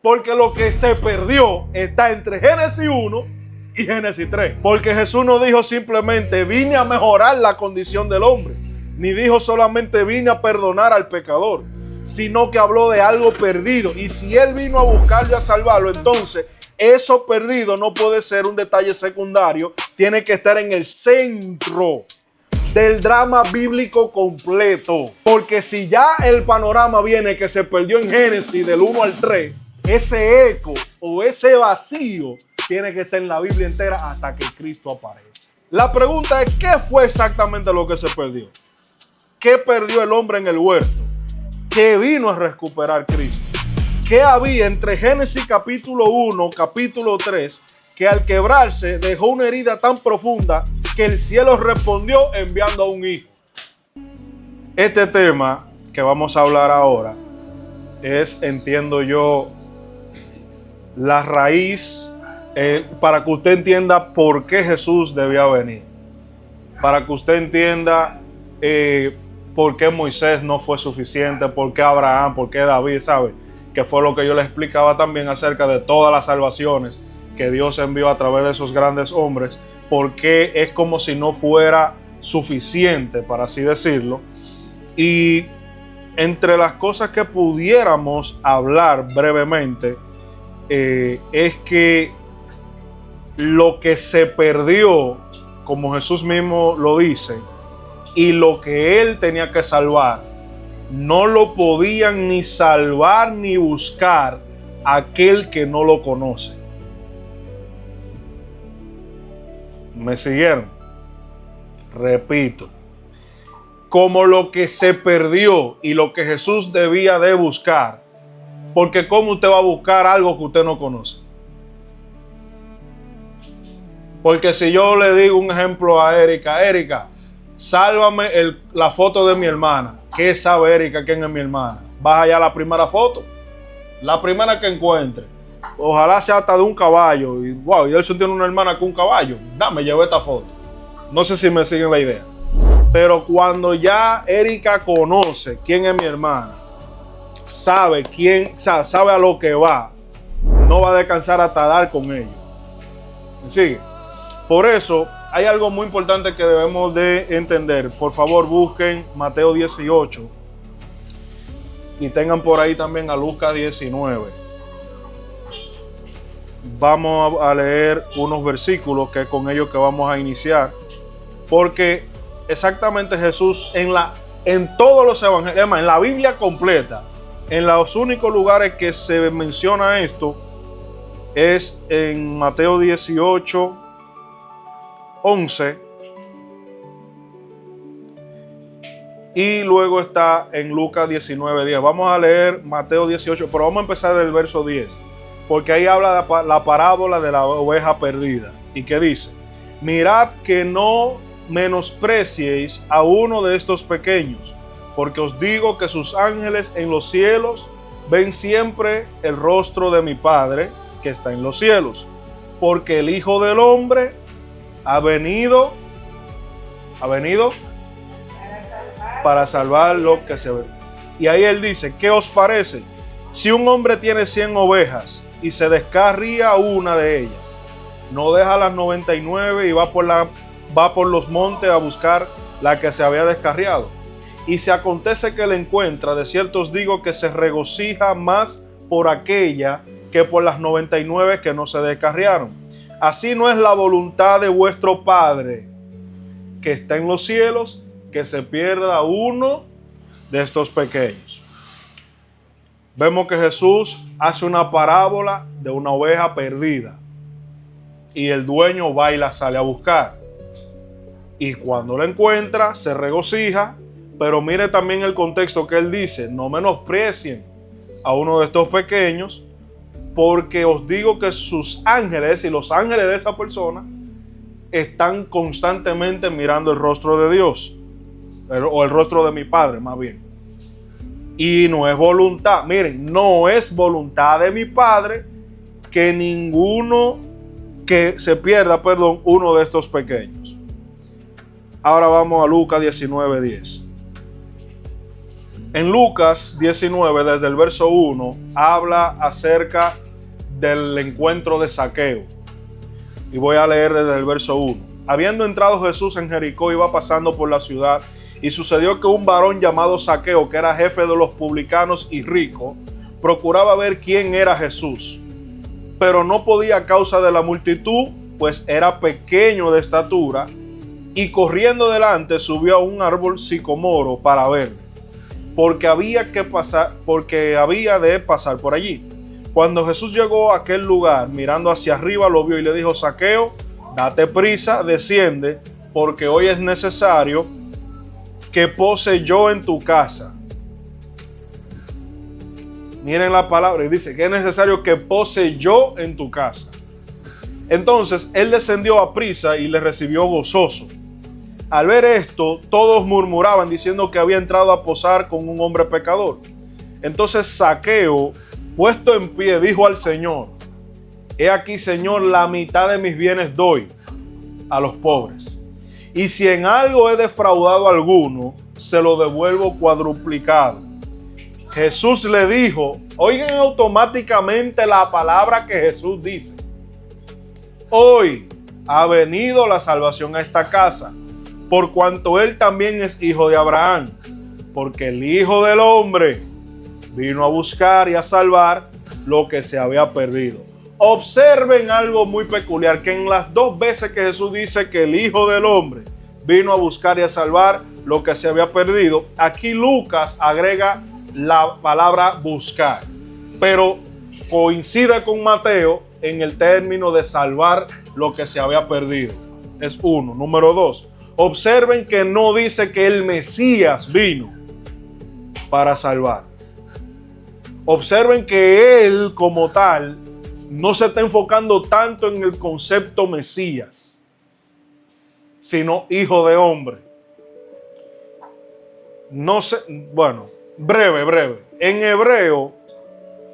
Porque lo que se perdió está entre Génesis 1 y Génesis 3. Porque Jesús no dijo simplemente vine a mejorar la condición del hombre, ni dijo solamente vine a perdonar al pecador, sino que habló de algo perdido. Y si Él vino a buscarlo y a salvarlo, entonces eso perdido no puede ser un detalle secundario, tiene que estar en el centro del drama bíblico completo. Porque si ya el panorama viene que se perdió en Génesis del 1 al 3, ese eco o ese vacío tiene que estar en la Biblia entera hasta que Cristo aparece. La pregunta es, ¿qué fue exactamente lo que se perdió? ¿Qué perdió el hombre en el huerto? ¿Qué vino a recuperar Cristo? ¿Qué había entre Génesis capítulo 1, capítulo 3, que al quebrarse dejó una herida tan profunda que el cielo respondió enviando a un hijo? Este tema que vamos a hablar ahora es, entiendo yo, la raíz para que usted entienda por qué Jesús debía venir. Para que usted entienda por qué Moisés no fue suficiente, por qué Abraham, por qué David, ¿sabe? Que fue lo que yo les explicaba también acerca de todas las salvaciones que Dios envió a través de esos grandes hombres, porque es como si no fuera suficiente, para así decirlo. Y entre las cosas que pudiéramos hablar brevemente, es que lo que se perdió, como Jesús mismo lo dice, y lo que Él tenía que salvar, no lo podían ni salvar ni buscar aquel que no lo conoce. ¿Me siguieron? Repito, como lo que se perdió y lo que Jesús debía de buscar, porque ¿cómo usted va a buscar algo que usted no conoce? Porque si yo le digo un ejemplo a Erika, sálvame la foto de mi hermana. ¿Qué sabe Erika quién es mi hermana? Vas allá a la primera foto, la primera que encuentre. Ojalá sea hasta de un caballo. Y wow, y él tiene una hermana con un caballo. Dame, llevo esta foto. No sé si me siguen la idea. Pero cuando ya Erika conoce quién es mi hermana, sabe a lo que va, no va a descansar hasta dar con ellos. ¿Me sigue? Por eso hay algo muy importante que debemos de entender. Por favor, busquen Mateo 18 y tengan por ahí también a Lucas 19. Vamos a leer unos versículos que es con ellos que vamos a iniciar, porque exactamente Jesús en todos los evangelios, en la Biblia completa, en los únicos lugares que se menciona esto es en Mateo 18, 11, y luego está en Lucas 19, 10. Vamos a leer Mateo 18, pero vamos a empezar del verso 10, porque ahí habla la parábola de la oveja perdida. ¿Y qué dice? Mirad que no menospreciéis a uno de estos pequeños, porque os digo que sus ángeles en los cielos ven siempre el rostro de mi Padre que está en los cielos. Porque el Hijo del Hombre ha venido para salvar lo que se ve. Y ahí él dice, ¿qué os parece? Si un hombre tiene 100 ovejas y se descarría una de ellas, no deja las 99 y va por los montes a buscar la que se había descarriado. Y si acontece que la encuentra, de cierto os digo que se regocija más por aquella que por las 99 que no se descarriaron. Así no es la voluntad de vuestro Padre que está en los cielos, que se pierda uno de estos pequeños. Vemos que Jesús hace una parábola de una oveja perdida y el dueño va y la sale a buscar. Y cuando la encuentra, se regocija, pero mire también el contexto que él dice, no menosprecien a uno de estos pequeños, porque os digo que sus ángeles y los ángeles de esa persona están constantemente mirando el rostro de Dios, o el rostro de mi Padre más bien. Y no es voluntad, miren, no es voluntad de mi Padre que se pierda, uno de estos pequeños. Ahora vamos a Lucas 19:10. En Lucas 19, desde el verso 1, habla acerca del encuentro de Zaqueo. Y voy a leer desde el verso 1. Habiendo entrado Jesús en Jericó, iba pasando por la ciudad, y sucedió que un varón llamado Zaqueo, que era jefe de los publicanos y rico, procuraba ver quién era Jesús, pero no podía a causa de la multitud, pues era pequeño de estatura, y corriendo delante subió a un árbol sicomoro para verle, porque había de pasar por allí. Cuando Jesús llegó a aquel lugar, mirando hacia arriba, lo vio y le dijo: Zaqueo, date prisa, desciende, porque hoy es necesario que pose yo en tu casa. Miren la palabra, y dice que es necesario que pose yo en tu casa. Entonces él descendió a prisa y le recibió gozoso. Al ver esto, todos murmuraban diciendo que había entrado a posar con un hombre pecador. Entonces Zaqueo, puesto en pie, dijo al Señor: He aquí, Señor, la mitad de mis bienes doy a los pobres. Y si en algo he defraudado a alguno, se lo devuelvo cuadruplicado. Jesús le dijo, oigan automáticamente la palabra que Jesús dice: hoy ha venido la salvación a esta casa, por cuanto él también es hijo de Abraham, porque el Hijo del Hombre vino a buscar y a salvar lo que se había perdido. Observen algo muy peculiar, que en las dos veces que Jesús dice que el Hijo del Hombre vino a buscar y a salvar lo que se había perdido, aquí Lucas agrega la palabra buscar, pero coincide con Mateo en el término de salvar lo que se había perdido. Es uno. Número dos, observen que no dice que el Mesías vino para salvar. Observen que él como tal no se está enfocando tanto en el concepto Mesías, sino hijo de hombre. No sé, bueno, breve. En hebreo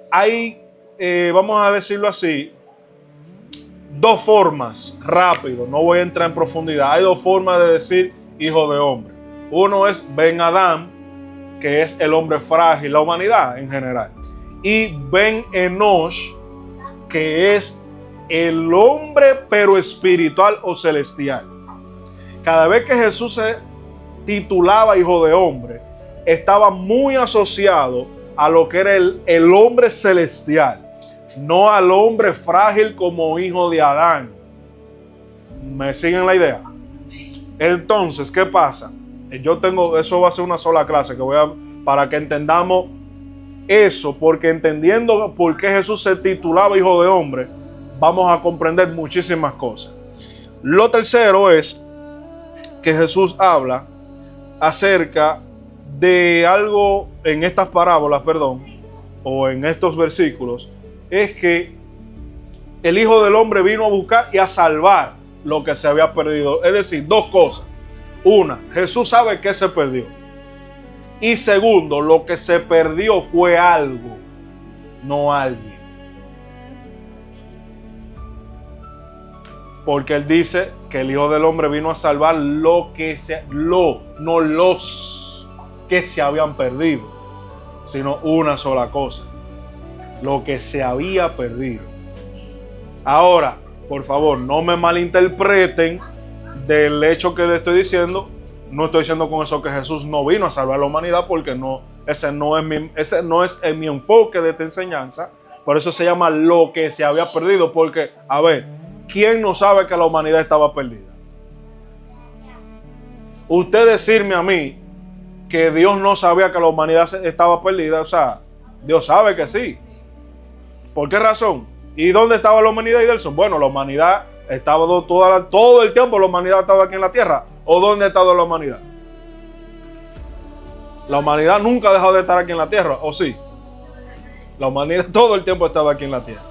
hay, vamos a decirlo así, dos formas, rápido, no voy a entrar en profundidad. Hay dos formas de decir hijo de hombre. Uno es Ben Adán, que es el hombre frágil, la humanidad en general. Y Ben Enosh, que es el hombre pero espiritual o celestial. Cada vez que Jesús se titulaba hijo de hombre, estaba muy asociado a lo que era el hombre celestial, no al hombre frágil como hijo de Adán. ¿Me siguen la idea? Entonces, ¿qué pasa? Eso va a ser una sola clase para que entendamos eso, porque entendiendo por qué Jesús se titulaba hijo de hombre, vamos a comprender muchísimas cosas. Lo tercero es que Jesús habla acerca de algo en estas parábolas, o en estos versículos, es que el Hijo del Hombre vino a buscar y a salvar lo que se había perdido. Es decir, dos cosas. Una, Jesús sabe que se perdió. Y segundo, lo que se perdió fue algo, no alguien. Porque él dice que el Hijo del Hombre vino a salvar los que se habían perdido, sino una sola cosa: lo que se había perdido. Ahora, por favor, no me malinterpreten del hecho que le estoy diciendo. No estoy diciendo con eso que Jesús no vino a salvar a la humanidad, porque ese no es mi enfoque de esta enseñanza. Por eso se llama lo que se había perdido, porque, a ver, ¿quién no sabe que la humanidad estaba perdida? Usted decirme a mí que Dios no sabía que la humanidad estaba perdida, o sea, Dios sabe que sí. ¿Por qué razón? ¿Y dónde estaba la humanidad, Idelson? Bueno, la humanidad estaba todo el tiempo, la humanidad estaba aquí en la tierra. ¿O dónde ha estado la humanidad? La humanidad nunca ha dejado de estar aquí en la tierra, ¿o sí? La humanidad todo el tiempo ha estado aquí en la tierra.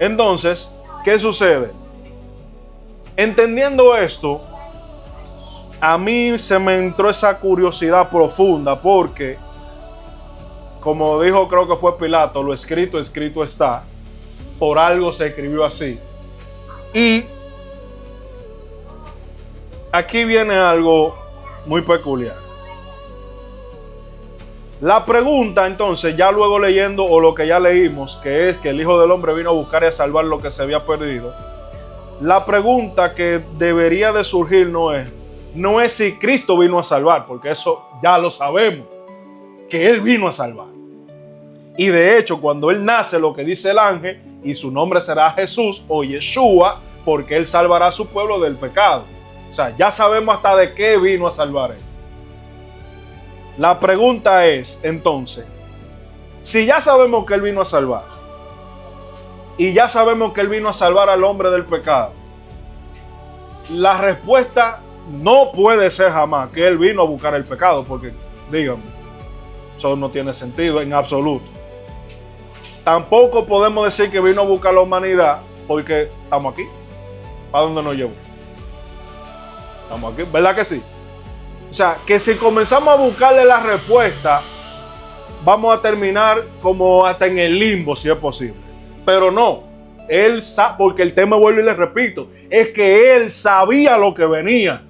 Entonces, ¿qué sucede? Entendiendo esto, a mí se me entró esa curiosidad profunda, porque, como dijo, creo que fue Pilato, lo escrito está. Por algo se escribió así. Y aquí viene algo muy peculiar. La pregunta entonces, ya luego leyendo o lo que ya leímos, que es que el Hijo del Hombre vino a buscar y a salvar lo que se había perdido. La pregunta que debería de surgir no es si Cristo vino a salvar, porque eso ya lo sabemos, que Él vino a salvar. Y de hecho, cuando Él nace, lo que dice el ángel, y su nombre será Jesús o Yeshua, porque Él salvará a su pueblo del pecado. O sea, ya sabemos hasta de qué vino a salvar Él. La pregunta es, entonces, si ya sabemos que Él vino a salvar, y ya sabemos que Él vino a salvar al hombre del pecado, la respuesta no puede ser jamás que Él vino a buscar el pecado, porque, díganme, eso no tiene sentido en absoluto. Tampoco podemos decir que vino a buscar la humanidad, porque estamos aquí. ¿Para dónde nos llevó? Estamos aquí, ¿verdad que sí? O sea, que si comenzamos a buscarle la respuesta, vamos a terminar como hasta en el limbo, si es posible. Pero no, Él sabe, porque el tema, vuelvo y les repito, es que Él sabía lo que venía.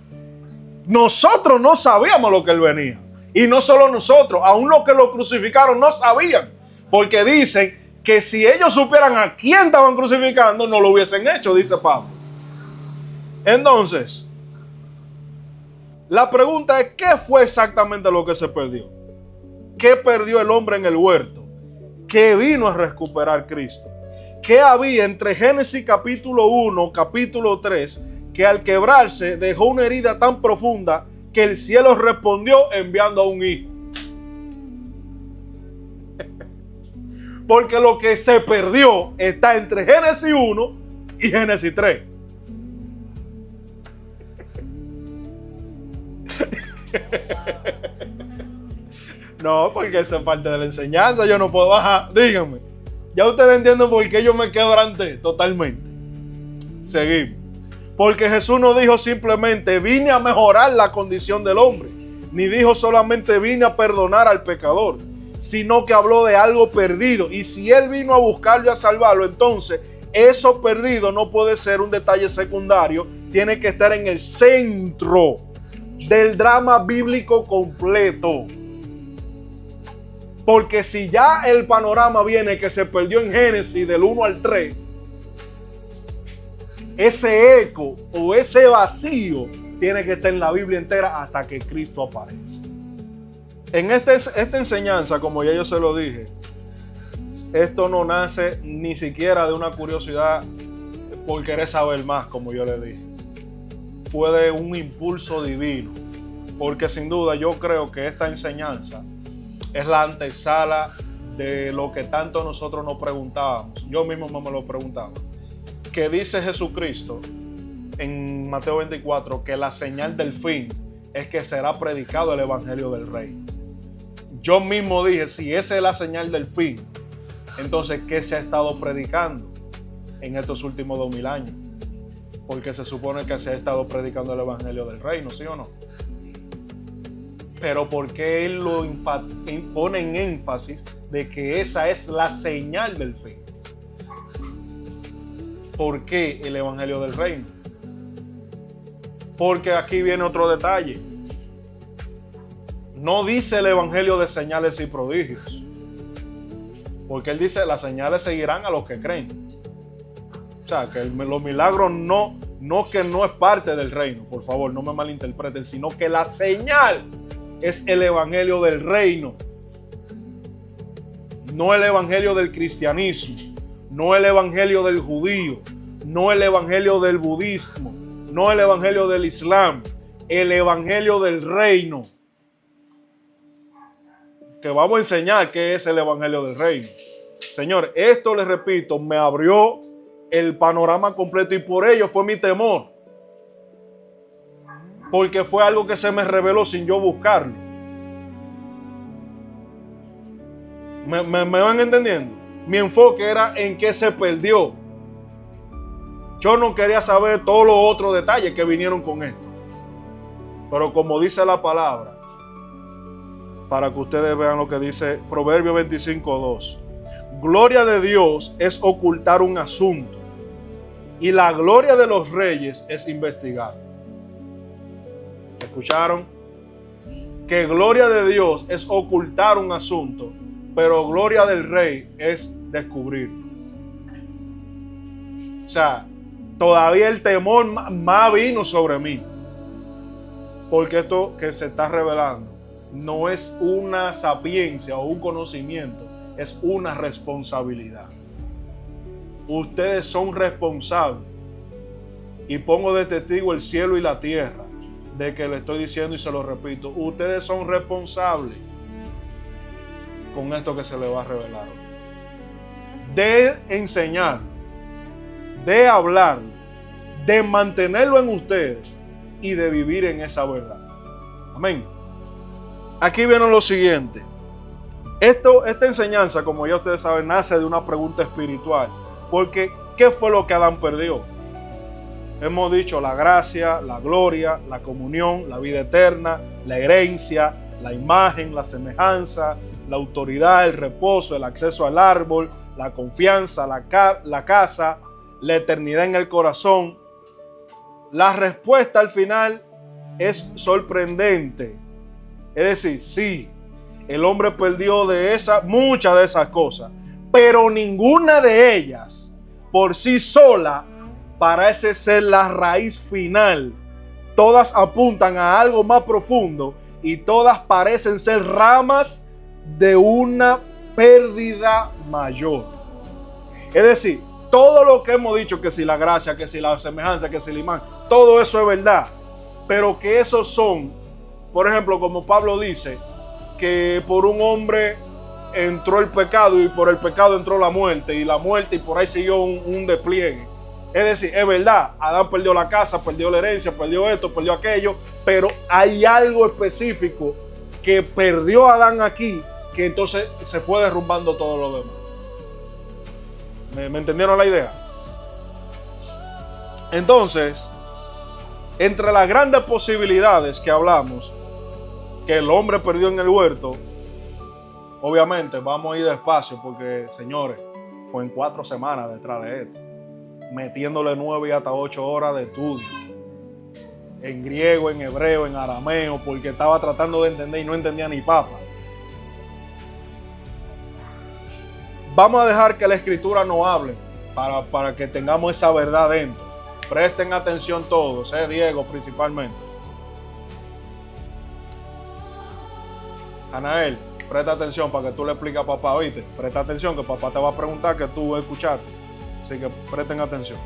Nosotros no sabíamos lo que Él venía. Y no solo nosotros, aún los que lo crucificaron no sabían. Porque dicen que si ellos supieran a quién estaban crucificando, no lo hubiesen hecho, dice Pablo. Entonces, la pregunta es, ¿qué fue exactamente lo que se perdió? ¿Qué perdió el hombre en el huerto? ¿Qué vino a recuperar Cristo? ¿Qué había entre Génesis capítulo 1, capítulo 3, que al quebrarse dejó una herida tan profunda que el cielo respondió enviando a un hijo? Porque lo que se perdió está entre Génesis 1 y Génesis 3. No, porque esa es parte de la enseñanza. Yo no puedo bajar. Díganme. Ya ustedes entienden por qué yo me quebranté totalmente. Seguimos. Porque Jesús no dijo simplemente vine a mejorar la condición del hombre, ni dijo solamente vine a perdonar al pecador, sino que habló de algo perdido. Y si Él vino a buscarlo y a salvarlo, entonces eso perdido no puede ser un detalle secundario, tiene que estar en el centro del drama bíblico completo. Porque si ya el panorama viene que se perdió en Génesis del 1 al 3, ese eco o ese vacío tiene que estar en la Biblia entera hasta que Cristo aparece. En esta enseñanza, como ya yo se lo dije, esto no nace ni siquiera de una curiosidad por querer saber más, como yo le dije. Fue de un impulso divino, porque sin duda yo creo que esta enseñanza es la antesala de lo que tanto nosotros nos preguntábamos. Yo mismo me lo preguntaba. Que dice Jesucristo en Mateo 24 que la señal del fin es que será predicado el evangelio del reino. Yo mismo dije, si esa es la señal del fin, entonces ¿qué se ha estado predicando en estos últimos 2000 años? Porque se supone que se ha estado predicando el evangelio del reino, ¿sí o no? Pero ¿por qué Él lo pone en énfasis de que esa es la señal del fin? ¿Por qué el evangelio del reino? Porque aquí viene otro detalle. No dice el evangelio de señales y prodigios. Porque Él dice, las señales seguirán a los que creen. O sea, que los milagros no es parte del reino. Por favor, no me malinterpreten, sino que la señal es el evangelio del reino. No el evangelio del cristianismo. No el evangelio del judío. No el evangelio del budismo. No el evangelio del islam. El evangelio del reino. Que vamos a enseñar qué es el evangelio del reino. Señor, esto les repito, me abrió el panorama completo y por ello fue mi temor. Porque fue algo que se me reveló sin yo buscarlo. ¿Me van entendiendo? Mi enfoque era en qué se perdió. Yo no quería saber todos los otros detalles que vinieron con esto. Pero como dice la palabra, para que ustedes vean lo que dice Proverbios 25:2. Gloria de Dios es ocultar un asunto y la gloria de los reyes es investigar. ¿Escucharon? que gloria de Dios es ocultar un asunto, pero gloria del rey es descubrirlo. O sea, todavía el temor más vino sobre mí, porque esto que se está revelando no es una sapiencia o un conocimiento, es una responsabilidad. Ustedes son responsables, y pongo de testigo el cielo y la tierra de que le estoy diciendo y se lo repito, ustedes son responsables con esto que se les va a revelar, de enseñar, de hablar, de mantenerlo en ustedes y de vivir en esa verdad. Amén. Aquí viene lo siguiente. Esta enseñanza, como ya ustedes saben, nace de una pregunta espiritual. Porque, ¿qué fue lo que Adán perdió? Hemos dicho la gracia, la gloria, la comunión, la vida eterna, la herencia, la imagen, la semejanza, la autoridad, el reposo, el acceso al árbol, la confianza, la casa, la eternidad en el corazón. La respuesta al final es sorprendente. Es decir, sí, el hombre perdió muchas de esas cosas, pero ninguna de ellas por sí sola parece ser la raíz final. Todas apuntan a algo más profundo y todas parecen ser ramas de una pérdida mayor. Es decir, todo lo que hemos dicho, que si la gracia, que si la semejanza, que si la imagen, todo eso es verdad, pero que esos son, por ejemplo, como Pablo dice, que por un hombre entró el pecado y por el pecado entró la muerte, y la muerte, y por ahí siguió un despliegue. Es decir, es verdad, Adán perdió la casa, perdió la herencia, perdió esto, perdió aquello, pero hay algo específico que perdió Adán aquí, que entonces se fue derrumbando todo lo demás. ¿Me entendieron la idea? Entonces, entre las grandes posibilidades que hablamos, que el hombre perdió en el huerto, obviamente vamos a ir despacio porque, señores, fue en 4 semanas detrás de esto, metiéndole 9 y hasta 8 horas de estudio, en griego, en hebreo, en arameo, porque estaba tratando de entender y no entendía ni papa. Vamos a dejar que la escritura nos hable para que tengamos esa verdad dentro. Presten atención todos, Diego principalmente. Anael, presta atención para que tú le expliques a papá, ¿oíste? Presta atención que papá te va a preguntar que tú escuchaste. Así que presten atención.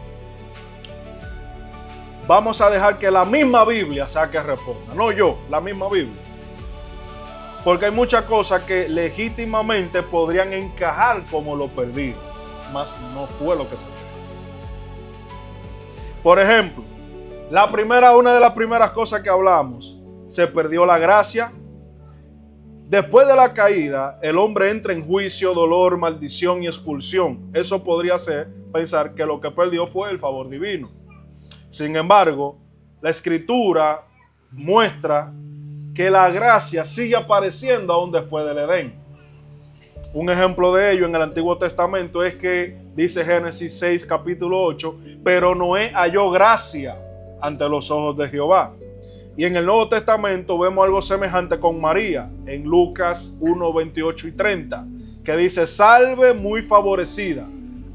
Vamos a dejar que la misma Biblia sea que responda. No yo, la misma Biblia. Porque hay muchas cosas que legítimamente podrían encajar como lo perdido, mas no fue lo que se perdió. Por ejemplo, una de las primeras cosas que hablamos, se perdió la gracia. Después de la caída, el hombre entra en juicio, dolor, maldición y expulsión. Eso podría ser pensar que lo que perdió fue el favor divino. Sin embargo, la Escritura muestra que la gracia sigue apareciendo aún después del Edén. Un ejemplo de ello en el Antiguo Testamento es que dice Génesis 6, capítulo 8, pero Noé halló gracia ante los ojos de Jehová. Y en el Nuevo Testamento vemos algo semejante con María, en Lucas 1, 28 y 30, que dice, salve muy favorecida,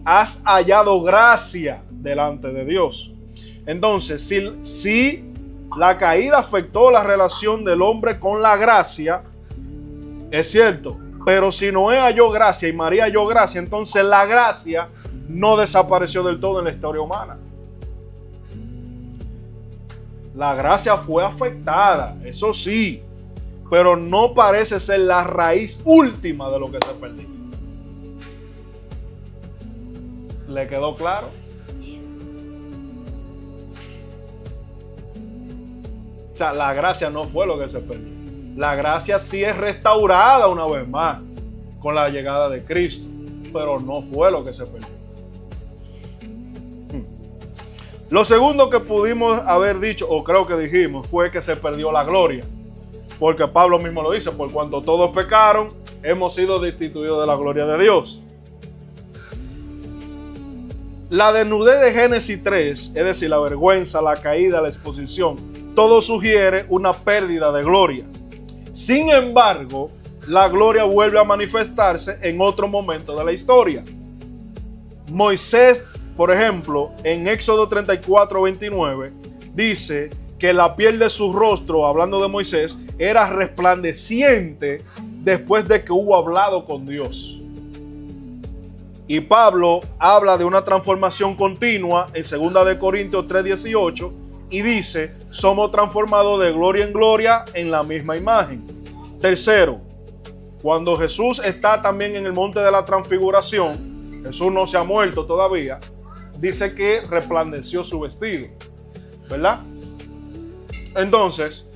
has hallado gracia delante de Dios. Entonces, si la caída afectó la relación del hombre con la gracia, es cierto, pero si Noé halló gracia y María halló gracia, entonces la gracia no desapareció del todo en la historia humana. La gracia fue afectada, eso sí, pero no parece ser la raíz última de lo que se perdió. ¿Le quedó claro? O sea, la gracia no fue lo que se perdió. La gracia sí es restaurada una vez más con la llegada de Cristo, pero no fue lo que se perdió. Lo segundo que pudimos haber dicho, o creo que dijimos, fue que se perdió la gloria. Porque Pablo mismo lo dice, por cuanto todos pecaron, hemos sido destituidos de la gloria de Dios. La desnudez de Génesis 3, es decir, la vergüenza, la caída, la exposición, todo sugiere una pérdida de gloria. Sin embargo, la gloria vuelve a manifestarse en otro momento de la historia. Moisés, por ejemplo, en Éxodo 34:29, dice que la piel de su rostro, hablando de Moisés, era resplandeciente después de que hubo hablado con Dios. Y Pablo habla de una transformación continua en 2 de Corintios 3:18 y dice, somos transformados de gloria en gloria en la misma imagen. Tercero, cuando Jesús está también en el monte de la transfiguración, Jesús no se ha muerto todavía, dice que resplandeció su vestido, ¿verdad? Entonces,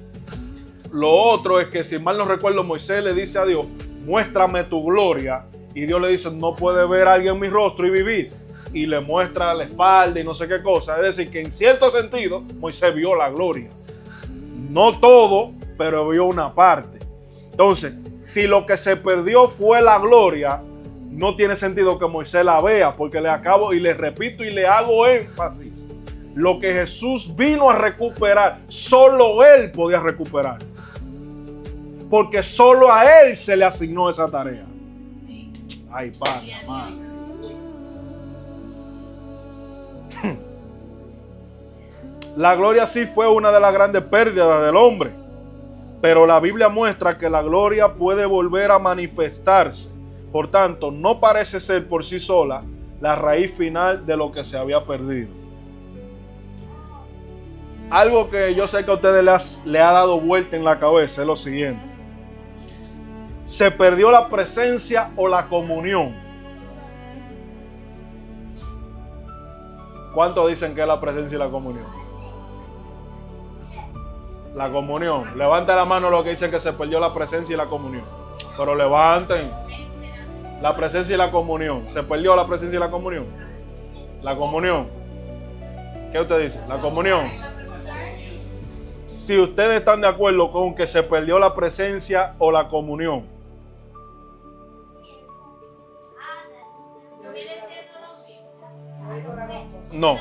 lo otro es que, si mal no recuerdo, Moisés le dice a Dios, muéstrame tu gloria, y Dios le dice, no puede ver a alguien mi rostro y vivir, y le muestra la espalda y no sé qué cosa. Es decir, que en cierto sentido Moisés vio la gloria, no todo, pero vio una parte. Entonces, si lo que se perdió fue la gloria, no tiene sentido que Moisés la vea, porque le acabo y le repito y le hago énfasis, lo que Jesús vino a recuperar, solo Él podía recuperar, porque solo a Él se le asignó esa tarea. Ay, padre, madre. La gloria sí fue una de las grandes pérdidas del hombre, pero la Biblia muestra que la gloria puede volver a manifestarse. Por tanto, no parece ser por sí sola la raíz final de lo que se había perdido. Algo que yo sé que a ustedes le ha dado vuelta en la cabeza es lo siguiente. ¿Se perdió la presencia o la comunión? ¿Cuántos dicen que es la presencia y la comunión? La comunión. Levanten la mano los que dicen que se perdió la presencia y la comunión. Pero levanten. La presencia y la comunión. ¿Se perdió la presencia y la comunión? La comunión. ¿Qué usted dice? La comunión. Si ustedes están de acuerdo con que se perdió la presencia o la comunión. No.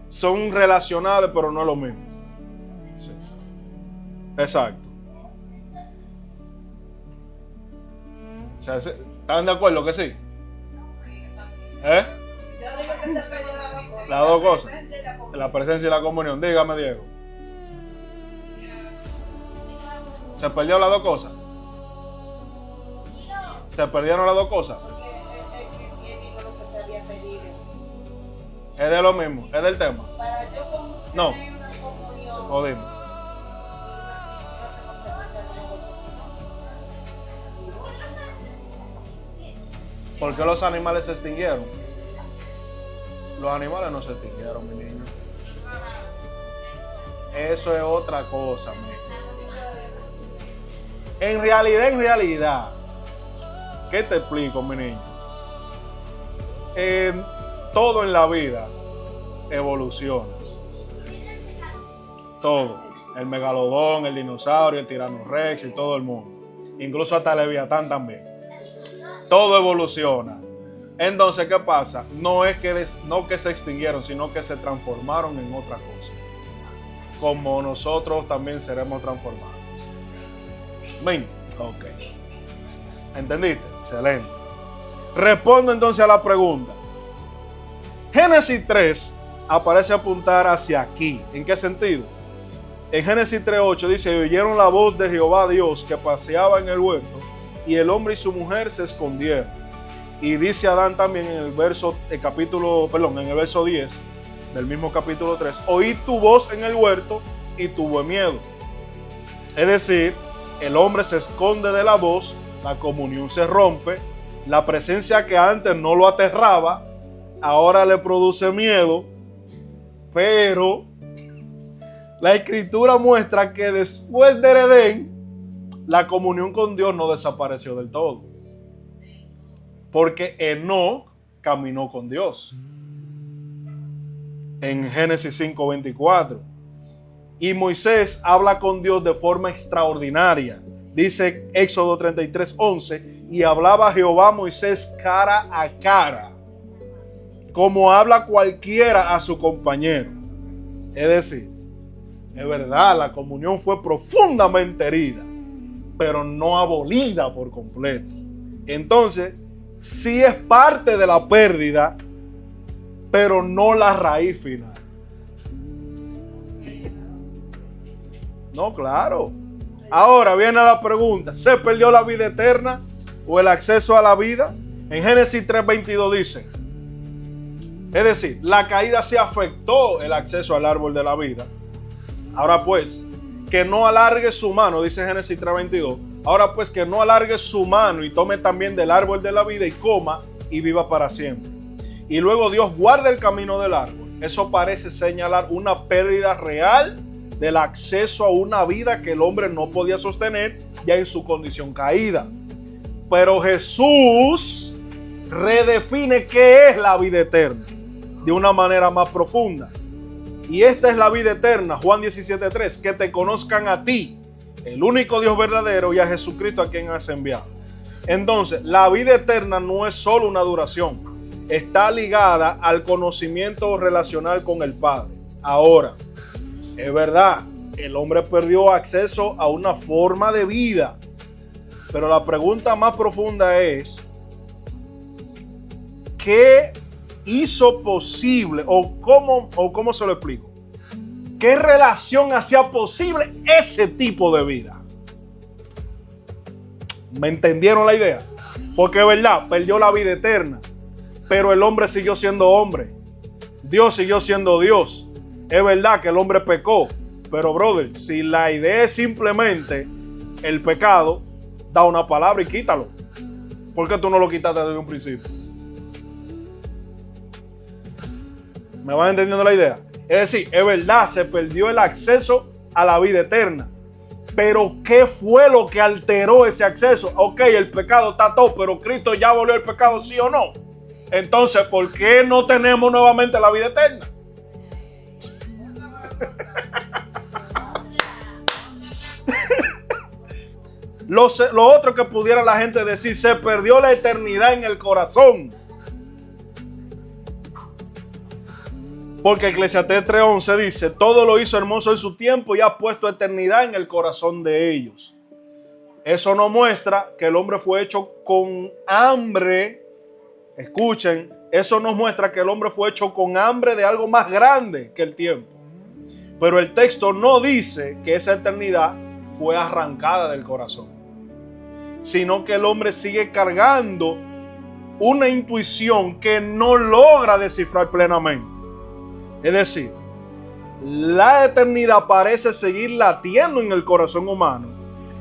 Son relacionables, pero no es lo mismo. Sí. Exacto. O sea, ¿están de acuerdo que sí? ¿Eh? Yo digo que se perdió las dos cosas. La presencia y la comunión. Dígame, Diego. ¿Se perdió las dos cosas? ¿Se perdieron las dos cosas? Es de lo mismo, es del tema. Para yo No. tener una comunión. O dime. ¿Por qué los animales se extinguieron? Los animales no se extinguieron, mi niño. Eso es otra cosa, mi niño. En realidad, ¿qué te explico, mi niño? Todo en la vida evoluciona. Todo. El megalodón, el dinosaurio, el tiranorrex y todo el mundo. Incluso hasta el leviatán también. Todo evoluciona. Entonces, ¿qué pasa? No es que se extinguieron, sino que se transformaron en otra cosa. Como nosotros también seremos transformados. Bien, ok. ¿Entendiste? Excelente. Respondo entonces a la pregunta. Génesis 3 aparece apuntar hacia aquí. ¿En qué sentido? En Génesis 3:8 dice, y oyeron la voz de Jehová Dios que paseaba en el huerto, y el hombre y su mujer se escondieron. Y dice Adán también en el verso 10 del mismo capítulo 3, oí tu voz en el huerto y tuve miedo. Es decir, el hombre se esconde de la voz, la comunión se rompe, la presencia que antes no lo aterraba, ahora le produce miedo, pero la escritura muestra que después del Edén, la comunión con Dios no desapareció del todo. Porque Enoc caminó con Dios. En Génesis 5:24. Y Moisés habla con Dios de forma extraordinaria. Dice Éxodo 33:11, y hablaba Jehová a Moisés cara a cara, como habla cualquiera a su compañero. Es decir, Es verdad, la comunión fue profundamente herida, pero no abolida por completo. Entonces, sí es parte de la pérdida, pero no la raíz final. No, claro. Ahora viene la pregunta, ¿se perdió la vida eterna o el acceso a la vida? En Génesis 3:22 dice, es decir, la caída sí afectó el acceso al árbol de la vida. Ahora pues, que no alargue su mano, dice Génesis 3:22, ahora pues que no alargue su mano y tome también del árbol de la vida y coma y viva para siempre. Y luego Dios guarda el camino del árbol. Eso parece señalar una pérdida real del acceso a una vida que el hombre no podía sostener ya en su condición caída. Pero Jesús redefine qué es la vida eterna de una manera más profunda. Y esta es la vida eterna, Juan 17:3, que te conozcan a ti, el único Dios verdadero, y a Jesucristo a quien has enviado. Entonces, la vida eterna no es solo una duración, está ligada al conocimiento relacional con el Padre. Ahora, es verdad, el hombre perdió acceso a una forma de vida, pero la pregunta más profunda es, ¿qué hizo posible o cómo se lo explico? ¿Qué relación hacía posible ese tipo de vida? ¿Me entendieron la idea? Porque es verdad, perdió la vida eterna, pero el hombre siguió siendo hombre. Dios siguió siendo Dios. Es verdad que el hombre pecó, pero brother, si la idea es simplemente el pecado, da una palabra y quítalo. ¿Por qué tú no lo quitaste desde un principio? ¿Me van entendiendo la idea? Es decir, es verdad, se perdió el acceso a la vida eterna. Pero ¿qué fue lo que alteró ese acceso? Ok, el pecado está todo, pero Cristo ya volvió el pecado, ¿sí o no? Entonces, ¿por qué no tenemos nuevamente la vida eterna? Lo otro que pudiera la gente decir, se perdió la eternidad en el corazón. Porque Eclesiastés 3:11 dice, todo lo hizo hermoso en su tiempo y ha puesto eternidad en el corazón de ellos. Eso no muestra que el hombre fue hecho con hambre. Escuchen, eso nos muestra que el hombre fue hecho con hambre de algo más grande que el tiempo. Pero el texto no dice que esa eternidad fue arrancada del corazón, sino que el hombre sigue cargando una intuición que no logra descifrar plenamente. Es decir, la eternidad parece seguir latiendo en el corazón humano,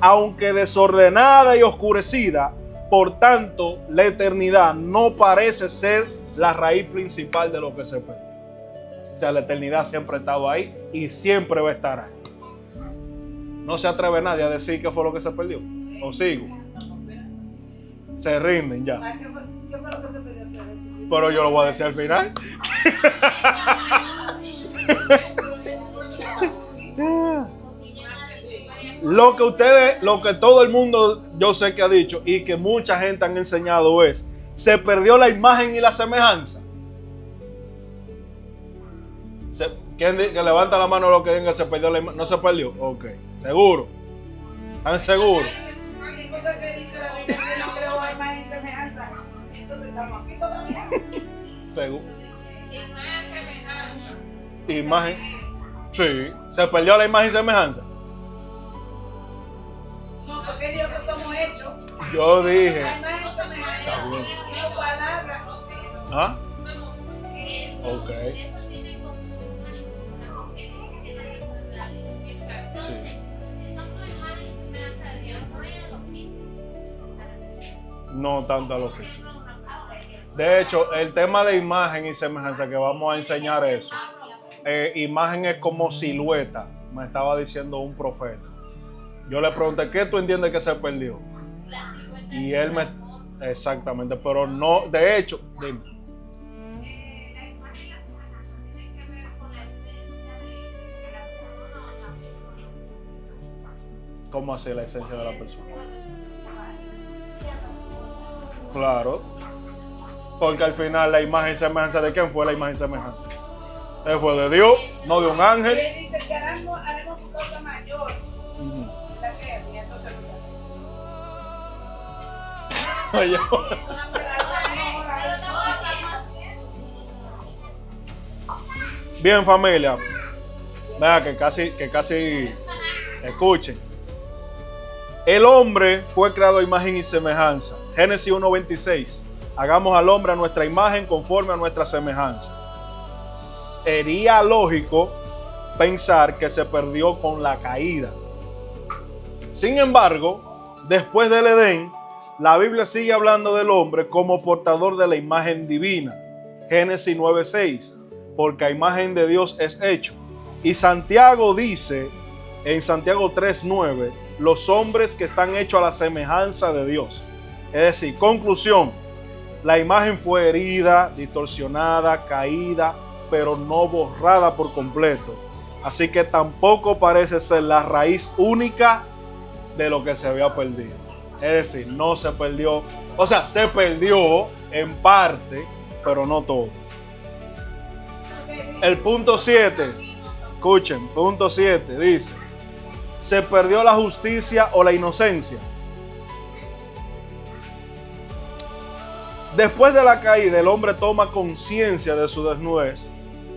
aunque desordenada y oscurecida. Por tanto, la eternidad no parece ser la raíz principal de lo que se perdió. O sea, la eternidad siempre ha estado ahí y siempre va a estar ahí. No se atreve nadie a decir qué fue lo que se perdió. ¿O sigo? Se rinden ya. ¿Qué fue lo que se perdió? Pero yo lo voy a decir al final. Lo que todo el mundo yo sé que ha dicho y que mucha gente han enseñado es, se perdió la imagen y la semejanza. ¿Quién que levanta la mano lo que diga se perdió la imagen? ¿No se perdió? Ok, seguro. ¿Están seguros? Porque que dice la Biblia que no creó a imagen y semejanza. Entonces estamos aquí todavía. Seguro. Imagen. Sí, se perdió la imagen y semejanza. No, porque Dios que somos hechos. Yo dije. La imagen y semejanza. Y su palabra. ¿Ah? Ok. No tanto a lo físico. De hecho, el tema de imagen y semejanza que vamos a enseñar eso. Imagen es como silueta, me estaba diciendo un profeta. Yo le pregunté, ¿qué tú entiendes que se perdió? Y él me... Exactamente, pero no, de hecho, dime. ¿Cómo así la esencia de la persona? Claro, porque al final la imagen y semejanza de quién fue la imagen y semejanza. Fue de Dios, no de un Y ángel. él dice que haremos cosas mayores. ¿La que hacía? Entonces no Oye, bien, familia. Vea que casi escuchen. El hombre fue creado a imagen y semejanza. Génesis 1:26. Hagamos al hombre a nuestra imagen conforme a nuestra semejanza. Sería lógico pensar que se perdió con la caída. Sin embargo, después del Edén, la Biblia sigue hablando del hombre como portador de la imagen divina. Génesis 9:6. Porque a imagen de Dios es hecho. Y Santiago dice en Santiago 3:9, los hombres que están hechos a la semejanza de Dios. Es decir, conclusión, la imagen fue herida, distorsionada, caída, pero no borrada por completo. Así que tampoco parece ser la raíz única de lo que se había perdido. Es decir, no se perdió, o sea, se perdió en parte, pero no todo. El punto 7, escuchen, punto 7 dice, ¿se perdió la justicia o la inocencia? Después de la caída, el hombre toma conciencia de su desnudez.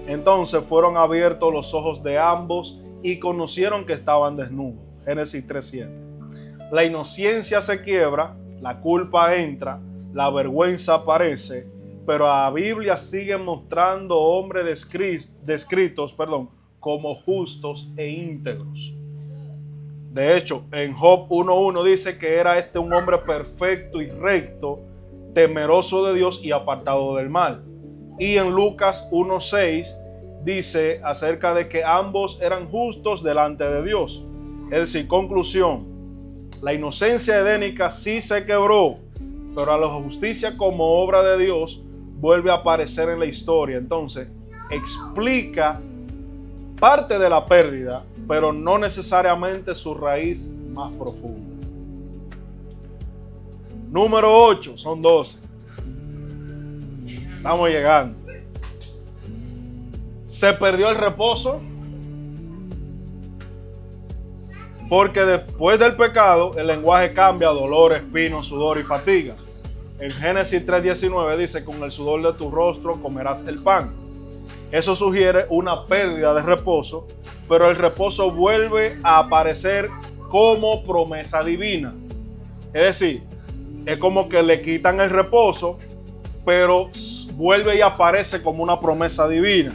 Entonces fueron abiertos los ojos de ambos y conocieron que estaban desnudos. Génesis 3:7. La inocencia se quiebra, la culpa entra, la vergüenza aparece, pero la Biblia sigue mostrando hombres descritos como justos e íntegros. De hecho, en Job 1:1 dice que era un hombre perfecto y recto, temeroso de Dios y apartado del mal. Y en Lucas 1:6 dice acerca de que ambos eran justos delante de Dios. Es decir, conclusión, la inocencia edénica sí se quebró, pero a la justicia como obra de Dios vuelve a aparecer en la historia. Entonces, explica parte de la pérdida, pero no necesariamente su raíz más profunda. Número 8, son 12. Estamos llegando. Se perdió el reposo porque después del pecado el lenguaje cambia a dolor, espino, sudor y fatiga. En Génesis 3:19 dice, con el sudor de tu rostro comerás el pan. Eso sugiere una pérdida de reposo, pero el reposo vuelve a aparecer como promesa divina. Es decir, es como que le quitan el reposo, pero vuelve y aparece como una promesa divina.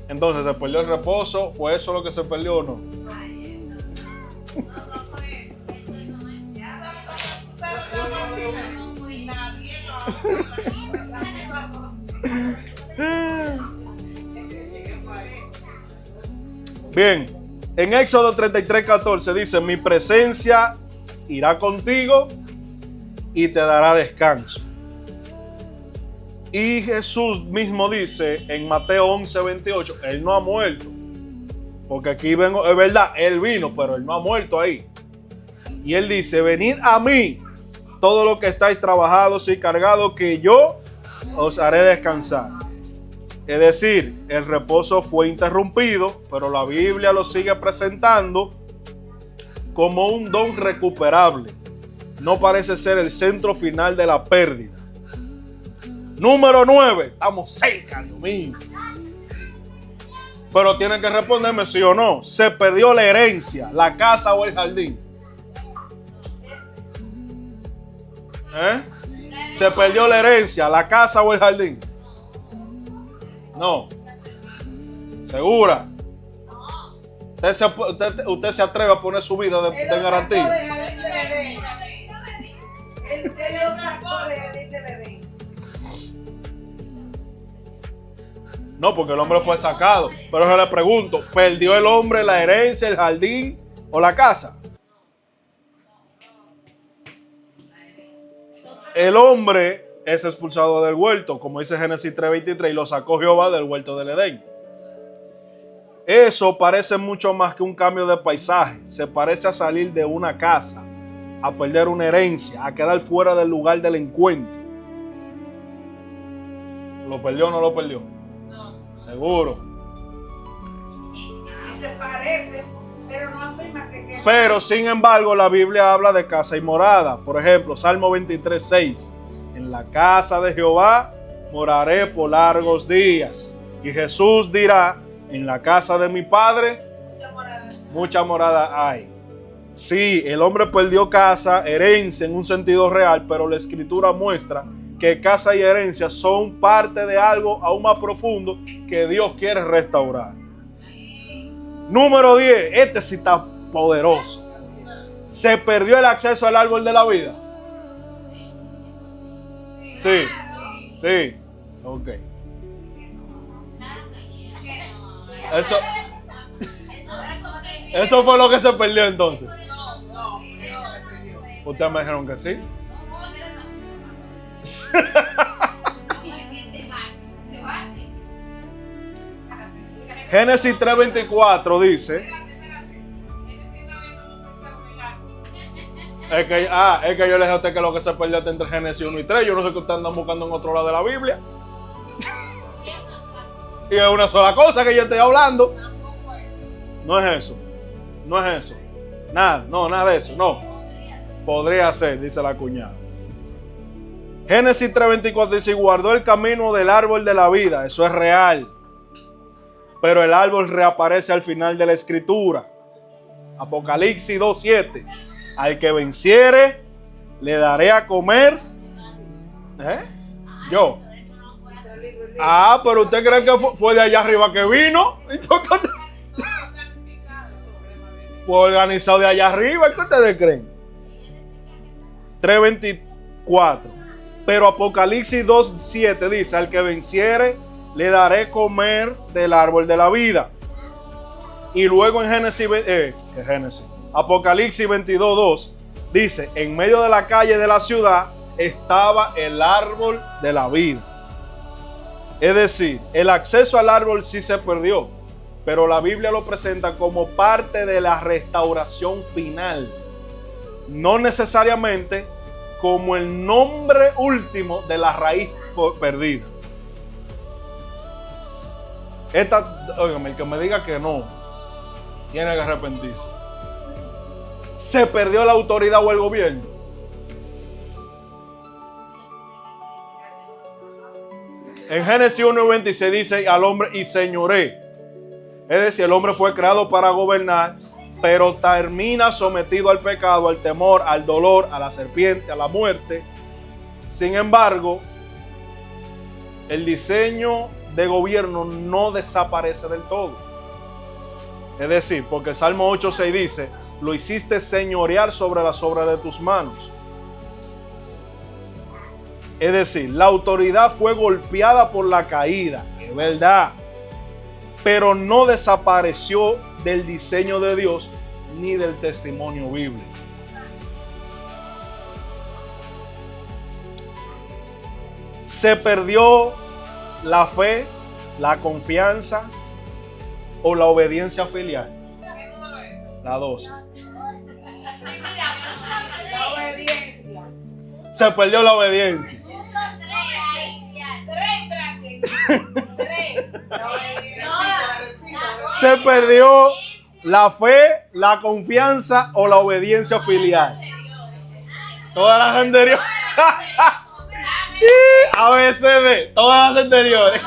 Entonces, ¿se perdió el reposo? ¿Fue eso lo que se perdió o no? Bien, en Éxodo 33:14 dice, mi presencia irá contigo y te dará descanso. Y Jesús mismo dice en Mateo 11:28, él no ha muerto. Porque aquí vengo, es verdad, él vino, pero él no ha muerto ahí. Y él dice, venid a mí, todos los que estáis trabajados y cargados, que yo os haré descansar. Es decir, el reposo fue interrumpido, pero la Biblia lo sigue presentando como un don recuperable. No parece ser el centro final de la pérdida. Número 9. Estamos cerca, Dios mío. Pero tienen que responderme sí o no. ¿Se perdió la herencia, la casa o el jardín? ¿Se perdió la herencia, la casa o el jardín? No. ¿Segura? ¿Usted se atreve a poner su vida de garantía? Él lo sacó del jardín del Edén. No, porque el hombre fue sacado. Pero yo le pregunto, ¿perdió el hombre la herencia, el jardín o la casa? El hombre es expulsado del huerto, como dice Génesis 3:23, y lo sacó Jehová del huerto del Edén. Eso parece mucho más que un cambio de paisaje. Se parece a salir de una casa, a perder una herencia, a quedar fuera del lugar del encuentro. ¿Lo perdió o no lo perdió? Seguro. Y se parece, pero no afirma que Pero sin embargo la Biblia habla de casa y morada. Por ejemplo, Salmo 23:6. En la casa de Jehová moraré por largos días. Y Jesús dirá, en la casa de mi Padre mucha morada hay. Sí, el hombre perdió casa, herencia en un sentido real, pero la Escritura muestra que casa y herencia son parte de algo aún más profundo que Dios quiere restaurar. Número 10, este sí está poderoso. ¿Se perdió el acceso al árbol de la vida? Sí, sí, ok. Eso fue lo que se perdió entonces. Ustedes me dijeron que sí. Génesis 3:24 dice. Es que yo les dije a usted que lo que se perdió está entre Génesis 1 y 3. Yo no sé qué ustedes andan buscando en otro lado de la Biblia. Y es una sola cosa que yo estoy hablando. No es eso. No es eso. Nada de eso. No. Podría ser, dice la cuñada. Génesis 3:24 dice, guardó el camino del árbol de la vida. Eso es real. Pero el árbol reaparece al final de la escritura. Apocalipsis 2:7. Al que venciere, le daré a comer. Yo. Pero usted cree que fue de allá arriba que vino. Fue organizado de allá arriba. ¿Qué ustedes creen? 3:24. Pero Apocalipsis 2:7 dice, al que venciere, le daré comer del árbol de la vida. Y luego en Apocalipsis 22:2 dice, en medio de la calle de la ciudad estaba el árbol de la vida. Es decir, el acceso al árbol sí se perdió, pero la Biblia lo presenta como parte de la restauración final, no necesariamente como el nombre último de la raíz perdida. Óigame, el que me diga que no, tiene que arrepentirse. ¿Se perdió la autoridad o el gobierno? En Génesis 1:26 dice al hombre y señoré. Es decir, el hombre fue creado para gobernar, pero termina sometido al pecado, al temor, al dolor, a la serpiente, a la muerte. Sin embargo, el diseño de gobierno no desaparece del todo. Es decir, porque el Salmo 8:6 dice, lo hiciste señorear sobre las obras de tus manos. Es decir, la autoridad fue golpeada por la caída, es verdad, pero no desapareció del diseño de Dios ni del testimonio bíblico. Se perdió la fe, la confianza o la obediencia filial. La 2. la obediencia. Se perdió la obediencia. Se perdió la fe, la confianza o la obediencia filial. Todas las anteriores. ABCD, todas las anteriores.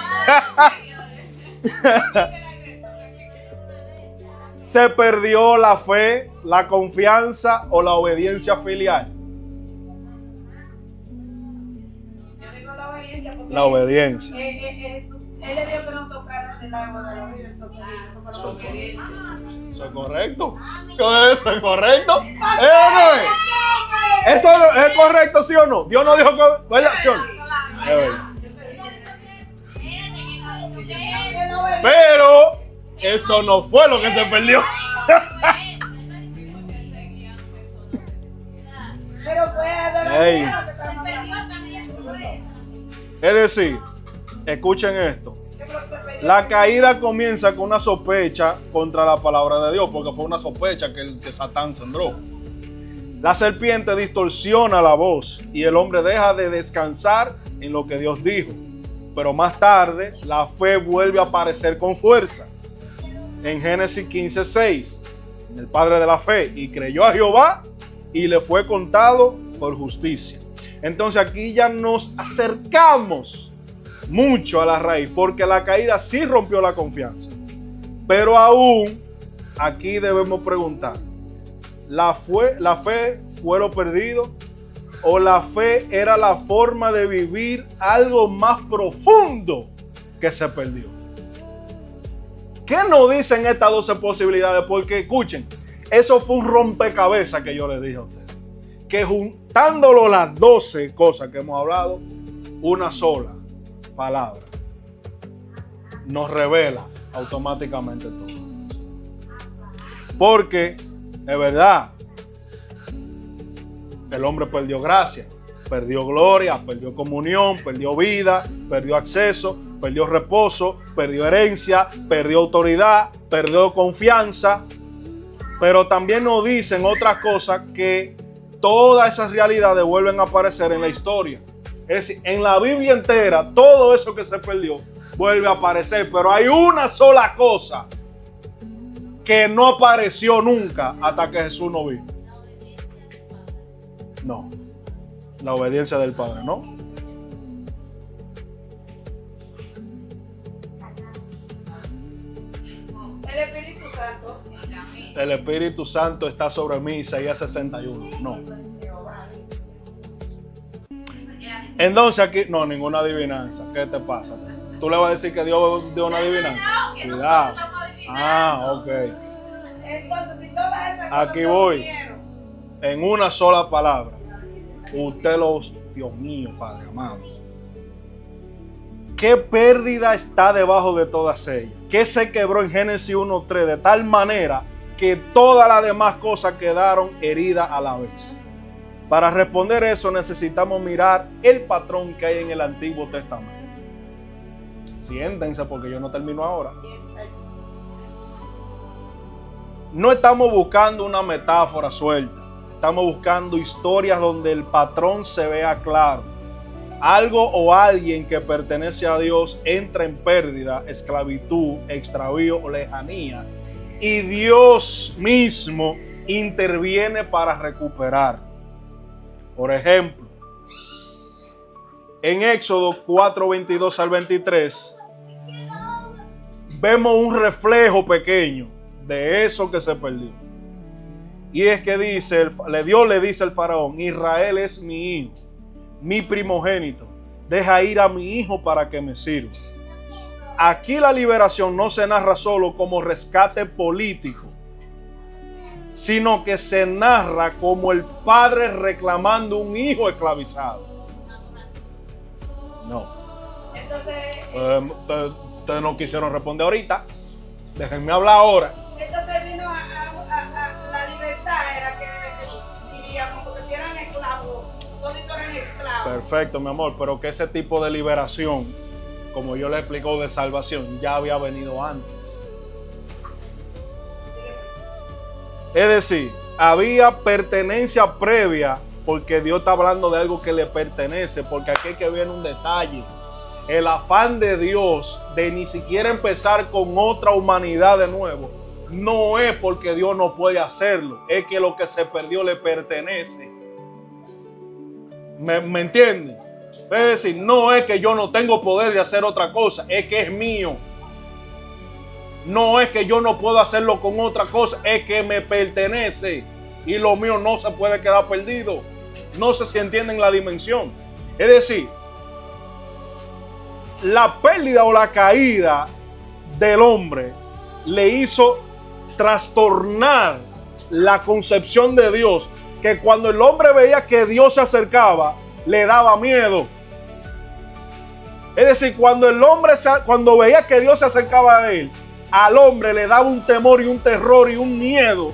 Se perdió la fe, la confianza o la obediencia filial. Yo digo la obediencia porque La obediencia. Él le dijo que no tocaran el árbol de la vida, entonces dijo para la obediencia. ¿Eso es correcto? ¿Eso es correcto? ¿No es? ¿Eso es correcto, sí o no? Dios no dijo que... ¿Verdad? ¿Sí o no? Es verdad. Pero eso no fue lo que se perdió. Pero fue de la Ey. vida que estamos hablando. Es decir, escuchen esto. La caída comienza con una sospecha contra la palabra de Dios, porque fue una sospecha que Satán sembró. La serpiente distorsiona la voz y el hombre deja de descansar en lo que Dios dijo. Pero más tarde, la fe vuelve a aparecer con fuerza. En Génesis 15:6, el padre de la fe, y creyó a Jehová y le fue contado por justicia. Entonces aquí ya nos acercamos mucho a la raíz, porque la caída sí rompió la confianza. Pero aún aquí debemos preguntar, ¿la fe fue lo perdido? ¿O la fe era la forma de vivir algo más profundo que se perdió? ¿Qué nos dicen estas 12 posibilidades? Porque escuchen, eso fue un rompecabezas que yo les dije a ustedes. Que juntándolo las 12 cosas que hemos hablado, una sola palabra nos revela automáticamente todo. Porque, es verdad, el hombre perdió gracia, perdió gloria, perdió comunión, perdió vida, perdió acceso, perdió reposo, perdió herencia, perdió autoridad, perdió confianza. Pero también nos dicen otras cosas, que todas esas realidades vuelven a aparecer en la historia. Es decir, en la Biblia entera, todo eso que se perdió vuelve a aparecer. Pero hay una sola cosa que no apareció nunca hasta que Jesús no vino. No, la obediencia del Padre, ¿no? El Espíritu Santo. El Espíritu Santo está sobre mí, Isaías 61. No. Entonces aquí, no, ninguna adivinanza. ¿Qué te pasa? ¿Tú le vas a decir que Dios dio una adivinanza? Cuidado. Ah, ok. Entonces, si todas esas cosas Aquí se voy. unieron, En una sola palabra. Usted los... Dios mío, Padre amado. ¿Qué pérdida está debajo de todas ellas? ¿Qué se quebró en Génesis 1:3 de tal manera que todas las demás cosas quedaron heridas a la vez? Para responder eso necesitamos mirar el patrón que hay en el Antiguo Testamento. Siéntense porque yo no termino ahora. No estamos buscando una metáfora suelta. Estamos buscando historias donde el patrón se vea claro. Algo o alguien que pertenece a Dios entra en pérdida, esclavitud, extravío o lejanía. Y Dios mismo interviene para recuperar. Por ejemplo, en Éxodo 4:22 al 23, vemos un reflejo pequeño de eso que se perdió. Y es que Dios le dice al faraón: Israel es mi hijo, mi primogénito. Deja ir a mi hijo para que me sirva. Aquí la liberación no se narra solo como rescate político, sino que se narra como el padre reclamando un hijo esclavizado. No. entonces, Ustedes no quisieron responder ahorita. Déjenme hablar ahora. entonces vino a la libertad, era que diríamos, porque si eran esclavos, todos eran esclavos. Perfecto, mi amor, pero que ese tipo de liberación, como yo le explico, de salvación, ya había venido antes. Es decir, había pertenencia previa, porque Dios está hablando de algo que le pertenece, porque aquí hay que ver un detalle. El afán de Dios de ni siquiera empezar con otra humanidad de nuevo, no es porque Dios no puede hacerlo, es que lo que se perdió le pertenece. ¿Me entienden? Es decir, no es que yo no tengo poder de hacer otra cosa, es que es mío. No es que yo no puedo hacerlo con otra cosa, es que me pertenece. Y lo mío no se puede quedar perdido. No sé si entienden la dimensión. Es decir, la pérdida o la caída del hombre le hizo trastornar la concepción de Dios, que cuando el hombre veía que Dios se acercaba, le daba miedo. Es decir, cuando el hombre cuando veía que Dios se acercaba a él, al hombre le daba un temor y un terror y un miedo,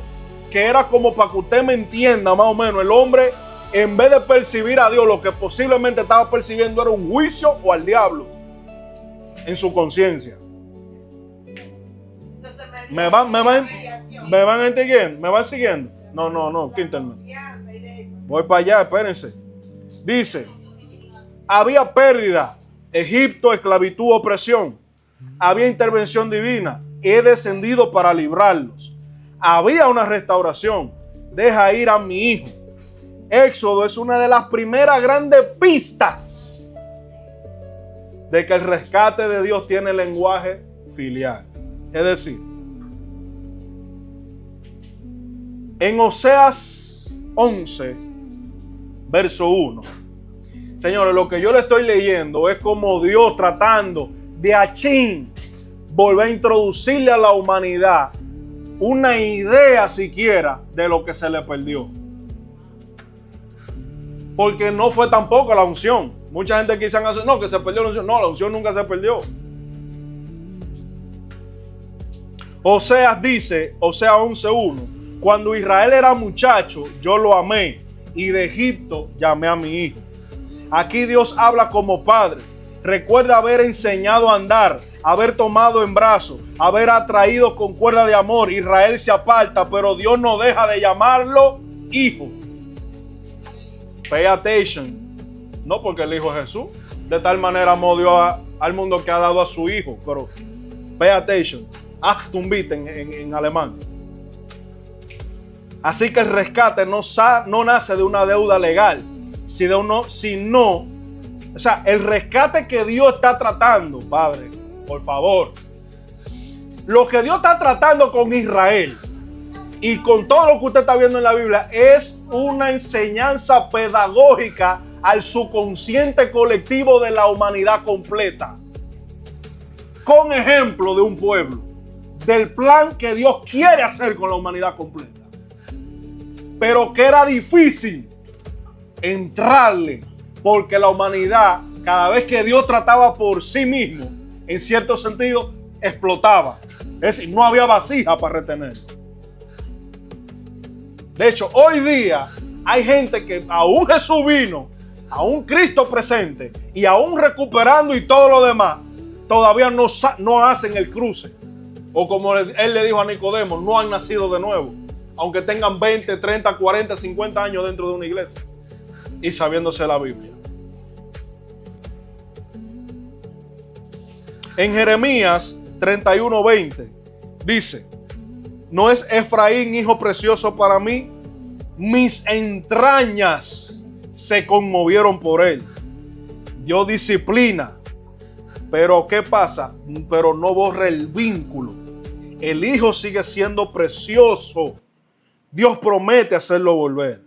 que era como, para que usted me entienda más o menos, el hombre, en vez de percibir a Dios, lo que posiblemente estaba percibiendo era un juicio o al diablo en su conciencia. ¿Me van entendiendo? ¿Me van siguiendo? No, quíntenme. Voy para allá, espérense. Dice, había pérdida Egipto, esclavitud, opresión. Había intervención divina. He descendido para librarlos. Había una restauración. Deja ir a mi hijo. Éxodo es una de las primeras grandes pistas de que el rescate de Dios tiene lenguaje filial. Es decir, en Oseas 11, verso 1. Señores, lo que yo le estoy leyendo es como Dios tratando de volver a introducirle a la humanidad una idea siquiera de lo que se le perdió. Porque no fue tampoco la unción. Mucha gente quizá hace, no, que se perdió la unción. No, la unción nunca se perdió. Oseas dice, Oseas 11:1, cuando Israel era muchacho, yo lo amé, y de Egipto llamé a mi hijo. Aquí Dios habla como padre. Recuerda haber enseñado a andar, haber tomado en brazos, haber atraído con cuerda de amor. Israel se aparta, pero Dios no deja de llamarlo hijo. Pay attention. No porque el hijo es Jesús. De tal manera amó Dios al mundo que ha dado a su hijo. Pero pay attention. Achtung bitte en alemán. Así que el rescate no nace de una deuda legal, sino, o sea, el rescate que Dios está tratando, Padre, por favor. Lo que Dios está tratando con Israel y con todo lo que usted está viendo en la Biblia es una enseñanza pedagógica al subconsciente colectivo de la humanidad completa. Con ejemplo de un pueblo, del plan que Dios quiere hacer con la humanidad completa. Pero que era difícil entrarle, porque la humanidad, cada vez que Dios trataba por sí mismo, en cierto sentido, explotaba. Es decir, no había vasija para retener. De hecho, hoy día hay gente que aún Jesús vino, aún Cristo presente y aún recuperando y todo lo demás, todavía no hacen el cruce. O como él le dijo a Nicodemo, no han nacido de nuevo, aunque tengan 20, 30, 40, 50 años dentro de una iglesia y sabiéndose la Biblia. En Jeremías 31:20 dice, ¿no es Efraín hijo precioso para mí? Mis entrañas se conmovieron por él. Dio disciplina. Pero ¿qué pasa? Pero no borra el vínculo. El hijo sigue siendo precioso. Dios promete hacerlo volver.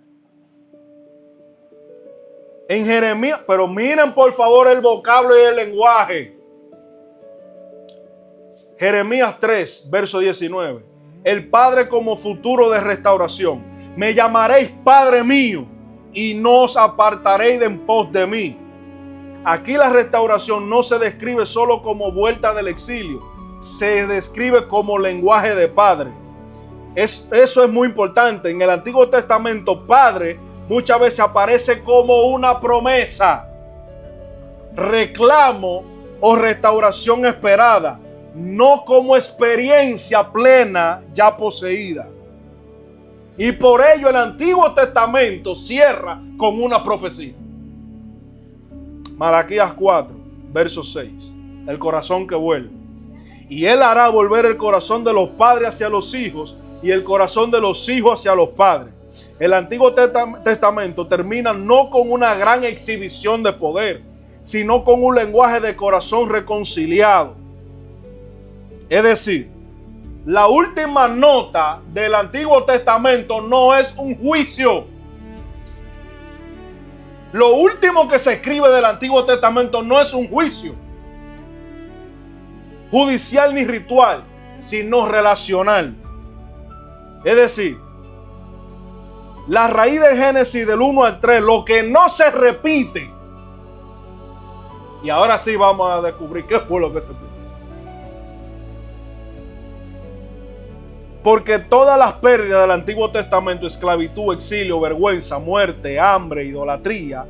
En Jeremías, pero miren por favor el vocablo y el lenguaje. Jeremías 3, verso 19. El Padre como futuro de restauración. Me llamaréis Padre mío y no os apartaréis de en pos de mí. Aquí la restauración no se describe solo como vuelta del exilio. Se describe como lenguaje de Padre. Eso es muy importante. En el Antiguo Testamento, Padre muchas veces aparece como una promesa, reclamo o restauración esperada, no como experiencia plena ya poseída. Y por ello el Antiguo Testamento cierra con una profecía. Malaquías 4, verso 6. El corazón que vuelve. Y él hará volver el corazón de los padres hacia los hijos y el corazón de los hijos hacia los padres. El Antiguo Testamento termina no con una gran exhibición de poder, sino con un lenguaje de corazón reconciliado. Es decir, la última nota del Antiguo Testamento no es un juicio. Lo último que se escribe del Antiguo Testamento no es un juicio judicial ni ritual, sino relacional. Es decir, la raíz del Génesis del 1 al 3, lo que no se repite. Y ahora sí vamos a descubrir qué fue lo que se repitió. Porque todas las pérdidas del Antiguo Testamento, esclavitud, exilio, vergüenza, muerte, hambre, idolatría,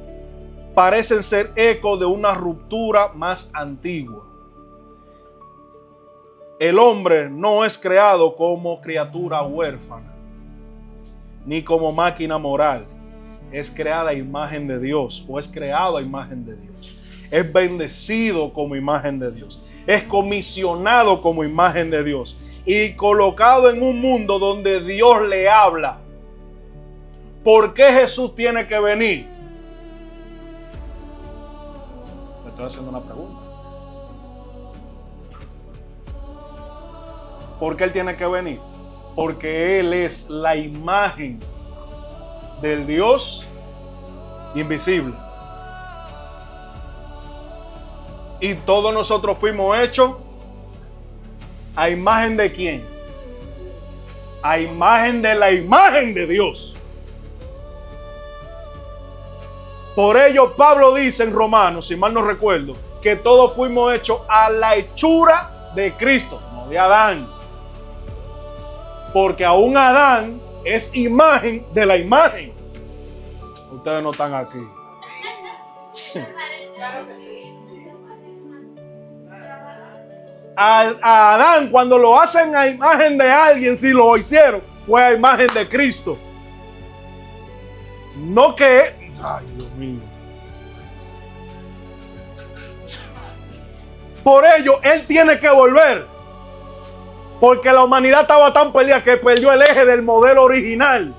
parecen ser eco de una ruptura más antigua. El hombre no es creado como criatura huérfana, ni como máquina moral. Es creada a imagen de Dios, o es creado a imagen de Dios. es bendecido como imagen de Dios, es comisionado como imagen de Dios y colocado en un mundo donde Dios le habla. ¿Por qué Jesús tiene que venir? Me estoy haciendo una pregunta. ¿Por qué Él tiene que venir? Porque Él es la imagen del Dios invisible. Y todos nosotros fuimos hechos a imagen de ¿quién? A imagen de la imagen de Dios. Por ello Pablo dice en Romanos, si mal no recuerdo, que todos fuimos hechos a la hechura de Cristo, no de Adán. Porque aún Adán es imagen de la imagen. Ustedes no están aquí. Claro que sí. A Adán, cuando lo hacen a imagen de alguien, si lo hicieron, fue a imagen de Cristo. No que... Ay, Dios mío. Por ello, Él tiene que volver. Porque la humanidad estaba tan perdida que perdió el eje del modelo original.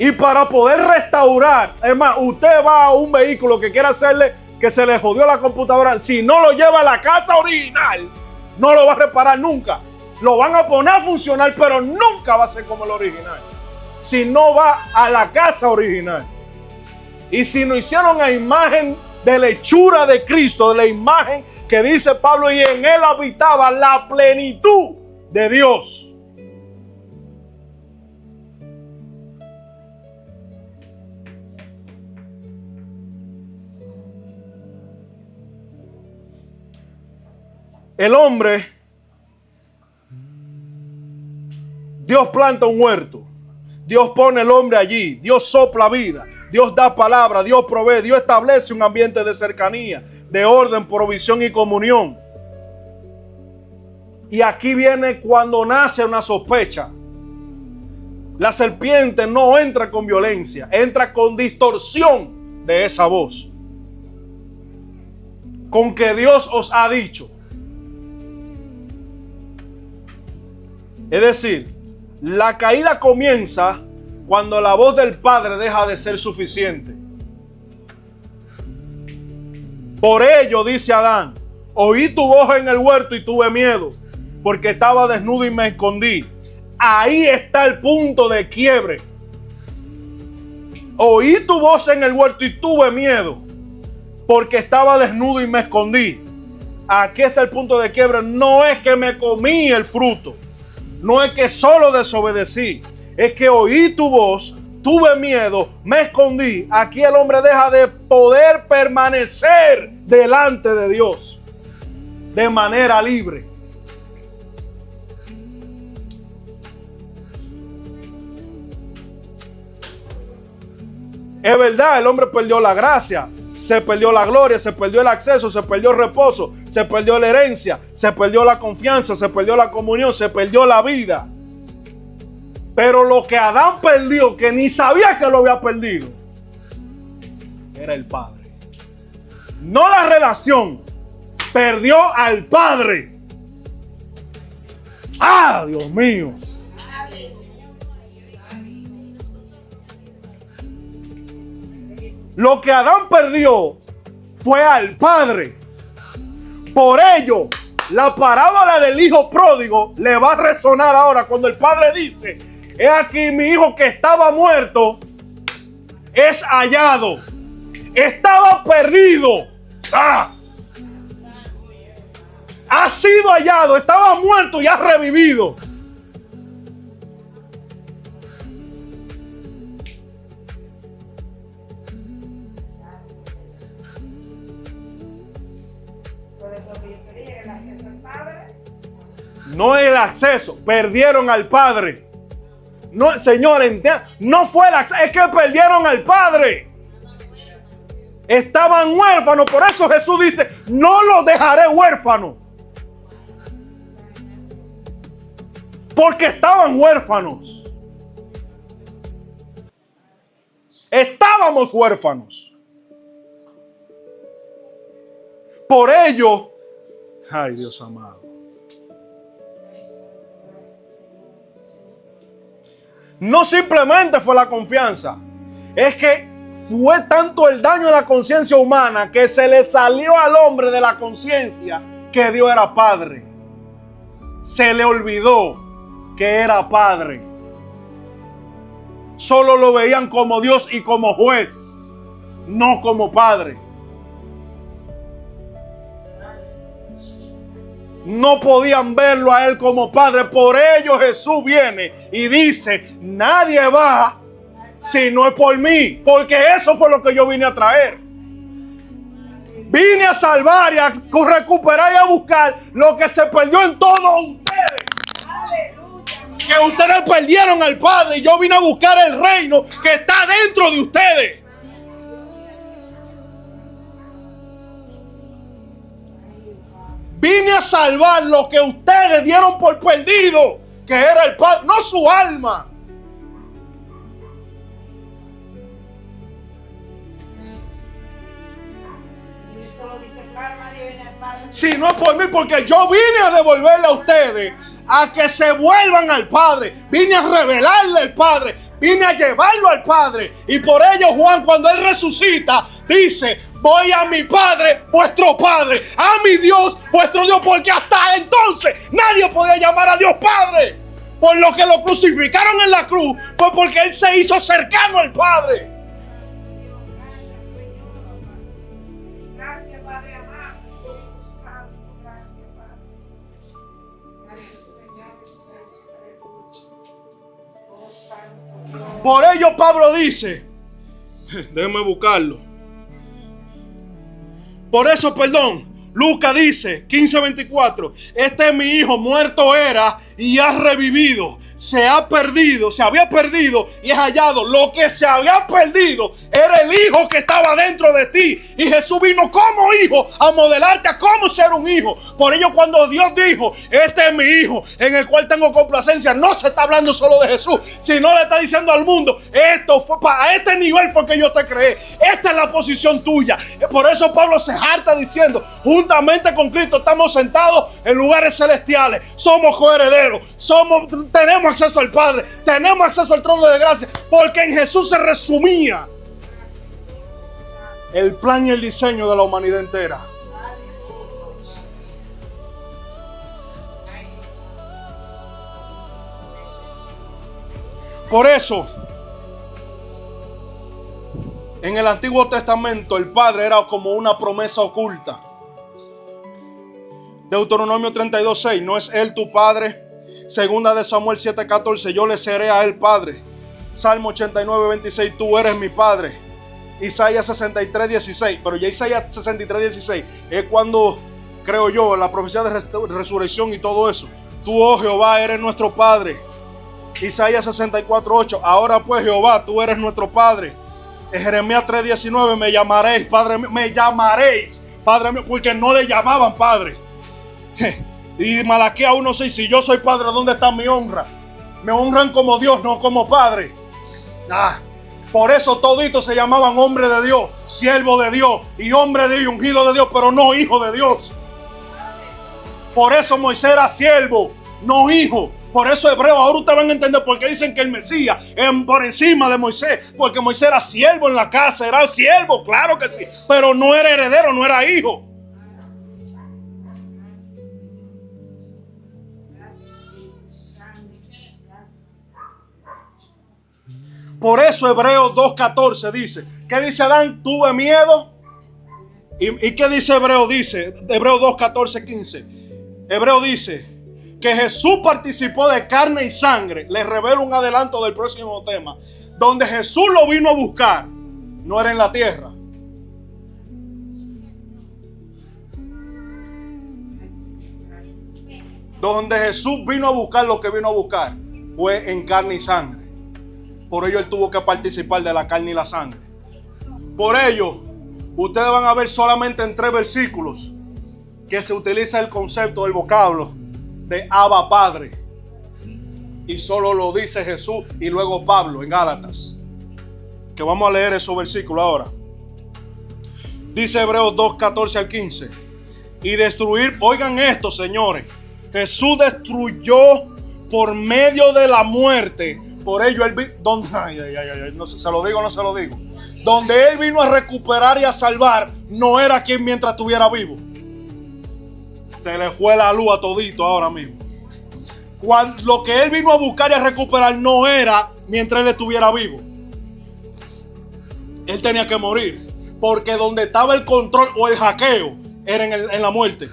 Y para poder restaurar, es más, usted va a un vehículo que quiera hacerle que se le jodió la computadora, si no lo lleva a la casa original, no lo va a reparar nunca. Lo van a poner a funcionar, pero nunca va a ser como el original. Si no va a la casa original. Y si no hicieron a imagen de la hechura de Cristo, de la imagen que dice Pablo, y en Él habitaba la plenitud de Dios. El hombre, Dios planta un huerto, Dios pone el hombre allí, Dios sopla vida, Dios da palabra, Dios provee, Dios establece un ambiente de cercanía, de orden, provisión y comunión. Y aquí viene cuando nace una sospecha. La serpiente no entra con violencia, entra con distorsión de esa voz. Con que Dios os ha dicho. Es decir, la caída comienza cuando la voz del Padre deja de ser suficiente. Por ello, dice Adán, oí tu voz en el huerto y tuve miedo, porque estaba desnudo y me escondí. Ahí está el punto de quiebre. Oí tu voz en el huerto y tuve miedo, porque estaba desnudo y me escondí. Aquí está el punto de quiebre. No es que me comí el fruto. No es que solo desobedecí, es que oí tu voz, tuve miedo, me escondí. Aquí el hombre deja de poder permanecer delante de Dios de manera libre. Es verdad, el hombre perdió la gracia, se perdió la gloria, se perdió el acceso, se perdió el reposo, se perdió la herencia, se perdió la confianza, se perdió la comunión, se perdió la vida. Pero lo que Adán perdió, que ni sabía que lo había perdido, era el Padre. No la relación, perdió al Padre. ¡Ah, Dios mío! Lo que Adán perdió fue al Padre. Por ello, la parábola del hijo pródigo le va a resonar ahora cuando el Padre dice: he aquí mi hijo que estaba muerto es hallado. Estaba perdido. Ha sido hallado. Estaba muerto y ha revivido. No el acceso, perdieron al Padre. No, Señor, no fue el acceso, es que perdieron al Padre. Estaban huérfanos, por eso Jesús dice: no los dejaré huérfanos. Porque estaban huérfanos. Estábamos huérfanos. Por ello, ay Dios amado, no simplemente fue la confianza, es que fue tanto el daño a la conciencia humana que se le salió al hombre de la conciencia que Dios era Padre. Se le olvidó que era Padre. Solo lo veían como Dios y como juez, no como Padre. No podían verlo a Él como Padre. Por ello Jesús viene y dice: nadie va si no es por mí, porque eso fue lo que yo vine a traer. Vine a salvar y a recuperar y a buscar lo que se perdió en todos ustedes. Que ustedes perdieron al Padre, y yo vine a buscar el reino que está dentro de ustedes. Vine a salvar lo que ustedes dieron por perdido, que era el Padre, no su alma. Si no es por mí, porque yo vine a devolverle a ustedes, a que se vuelvan al Padre. Vine a revelarle al Padre, vine a llevarlo al Padre. Y por ello Juan, cuando Él resucita, dice: voy a mi Padre, vuestro Padre, a mi Dios, vuestro Dios, porque hasta entonces nadie podía llamar a Dios Padre. Por lo que lo crucificaron en la cruz fue porque Él se hizo cercano al Padre. Gracias, Padre amado. Santo, gracias, Padre. Gracias, Señor. Oh, Santo. Por ello Pablo dice, déjenme buscarlo. Por eso, Lucas dice, 15:24, este es mi hijo, muerto era y ha revivido. Se había perdido y es hallado. Lo que se había perdido era el hijo que estaba dentro de ti. Y Jesús vino como hijo a modelarte a cómo ser un hijo. Por ello, cuando Dios dijo, este es mi hijo, en el cual tengo complacencia, no se está hablando solo de Jesús, sino le está diciendo al mundo, esto fue a este nivel fue que yo te creé. Esta es la posición tuya. Por eso Pablo se harta diciendo, juntamente con Cristo estamos sentados en lugares celestiales. Somos coherederos. Tenemos acceso al Padre. Tenemos acceso al trono de gracia. Porque en Jesús se resumía el plan y el diseño de la humanidad entera. Por eso, en el Antiguo Testamento, el Padre era como una promesa oculta. Deuteronomio 32:6, ¿no es Él tu Padre? Segunda de Samuel 7:14, yo le seré a Él Padre. Salmo 89:26, tú eres mi Padre. Isaías 63:16, pero ya Isaías 63:16 es cuando, creo yo, la profecía de resurrección y todo eso. Tú, oh Jehová, eres nuestro Padre. Isaías 64:8, ahora pues Jehová, tú eres nuestro Padre. En Jeremías 3:19, me llamaréis, Padre mío, me llamaréis, Padre mío, porque no le llamaban Padre. Y Malaquías 1:6, si yo soy Padre, ¿dónde está mi honra? Me honran como Dios, no como Padre. Por eso toditos se llamaban hombre de Dios, siervo de Dios y hombre de Dios, ungido de Dios, pero no hijo de Dios. Por eso Moisés era siervo, no hijo. Por eso Hebreos, ahora ustedes van a entender por qué dicen que el Mesías es por encima de Moisés. Porque Moisés era siervo en la casa, era siervo, claro que sí, pero no era heredero, no era hijo. Por eso Hebreos 2:14 dice, ¿qué dice Adán? Tuve miedo. ¿Y qué dice Hebreos? Dice Hebreos 2:14-15. Hebreos dice que Jesús participó de carne y sangre. Les revelo un adelanto del próximo tema. Donde Jesús lo vino a buscar, no era en la tierra. Donde Jesús vino a buscar lo que vino a buscar fue en carne y sangre. Por ello Él tuvo que participar de la carne y la sangre. Por ello, ustedes van a ver solamente en 3 versículos que se utiliza el concepto, el vocablo de Abba Padre. Y solo lo dice Jesús y luego Pablo en Gálatas. Que vamos a leer esos versículos ahora. Dice Hebreos 2:14-15. y destruir. Oigan esto, señores. Jesús destruyó por medio de la muerte. Por ello él vino. No sé, se lo digo o no se lo digo. Donde él vino a recuperar y a salvar, no era quien mientras estuviera vivo. Se le fue la luz a todito ahora mismo. Lo que él vino a buscar y a recuperar no era mientras él estuviera vivo. Él tenía que morir. Porque donde estaba el control o el hackeo era en la muerte.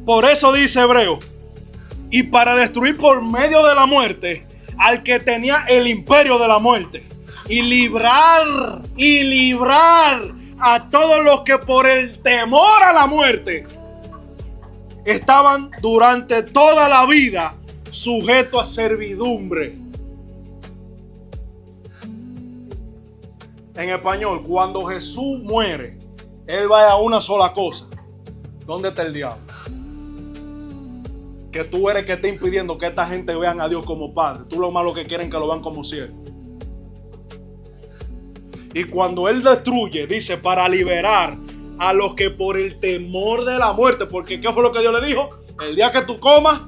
Por eso dice Hebreo. Y para destruir por medio de la muerte al que tenía el imperio de la muerte. Y librar a todos los que por el temor a la muerte estaban durante toda la vida sujetos a servidumbre. En español, cuando Jesús muere, él va a una sola cosa. ¿Dónde está el diablo? Que tú eres que está impidiendo que esta gente vean a Dios como Padre. Tú lo malo que quieren que lo vean como siervo. Y cuando él destruye, dice, para liberar a los que por el temor de la muerte, porque ¿qué fue lo que Dios le dijo? El día que tú comas,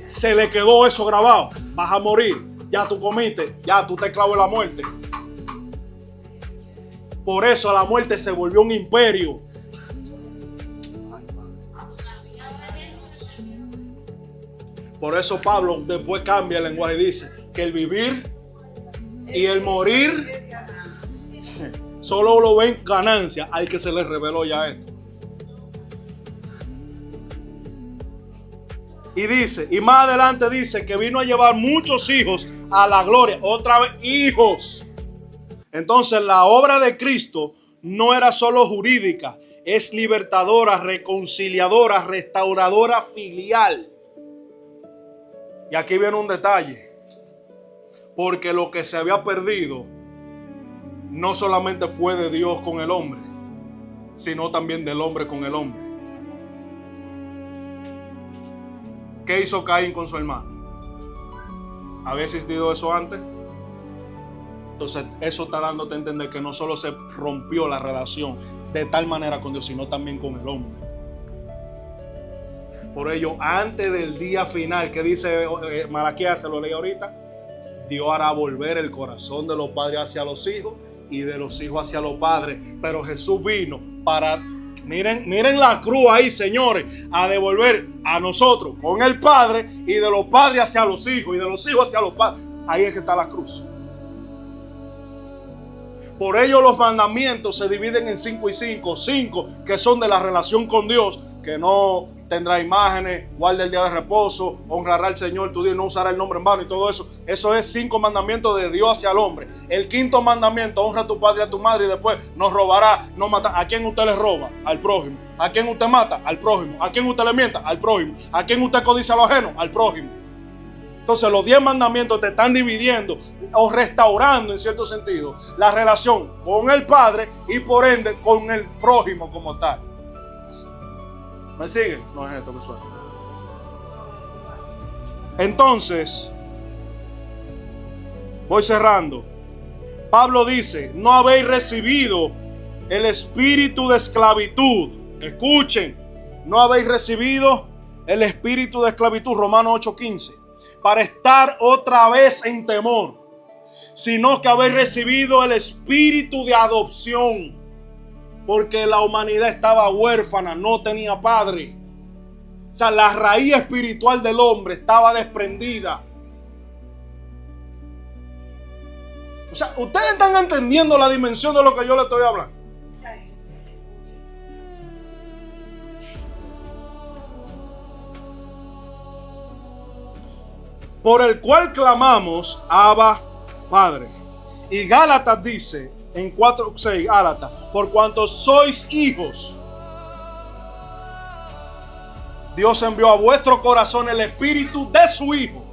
se le quedó eso grabado. Vas a morir. Ya tú comiste, ya tú te clavó en la muerte. Por eso la muerte se volvió un imperio. Por eso Pablo después cambia el lenguaje y dice que el vivir y el morir solo lo ven ganancia al que se le reveló ya esto. Y dice, y más adelante dice que vino a llevar muchos hijos a la gloria. Otra vez, hijos. Entonces la obra de Cristo no era solo jurídica, es libertadora, reconciliadora, restauradora, filial. Y aquí viene un detalle. Porque lo que se había perdido no solamente fue de Dios con el hombre, sino también del hombre con el hombre. ¿Qué hizo Caín con su hermano? ¿Había existido eso antes? Entonces eso está dándote a entender que no solo se rompió la relación de tal manera con Dios, sino también con el hombre. Por ello, antes del día final, que dice Malaquías, se lo leí ahorita, Dios hará volver el corazón de los padres hacia los hijos y de los hijos hacia los padres. Pero Jesús vino para, miren la cruz ahí, señores, a devolver a nosotros con el Padre y de los padres hacia los hijos y de los hijos hacia los padres. Ahí es que está la cruz. Por ello los mandamientos se dividen en 5 y 5. 5 que son de la relación con Dios, que no tendrá imágenes, guarda el día de reposo, honrará al Señor tu Dios y no usará el nombre en vano y todo eso. Eso es 5 mandamientos de Dios hacia el hombre. El 5.º mandamiento, honra a tu padre y a tu madre, y después no robará, no matará. ¿A quién usted le roba? Al prójimo. ¿A quién usted mata? Al prójimo. ¿A quién usted le mienta? Al prójimo. ¿A quién usted codicia a lo ajeno? Al prójimo. Entonces los 10 mandamientos te están dividiendo o restaurando en cierto sentido la relación con el Padre y por ende con el prójimo como tal. ¿Me siguen? No es esto que suena. Entonces, voy cerrando. Pablo dice, no habéis recibido el espíritu de esclavitud. Escuchen, no habéis recibido el espíritu de esclavitud, Romanos 8:15, para estar otra vez en temor, sino que habéis recibido el espíritu de adopción, porque la humanidad estaba huérfana, no tenía padre. O sea, la raíz espiritual del hombre estaba desprendida. O sea, ustedes están entendiendo la dimensión de lo que yo les estoy hablando. Por el cual clamamos, Abba, Padre. Y Gálatas dice, en 4:6, Gálatas, por cuanto sois hijos, Dios envió a vuestro corazón el espíritu de su Hijo,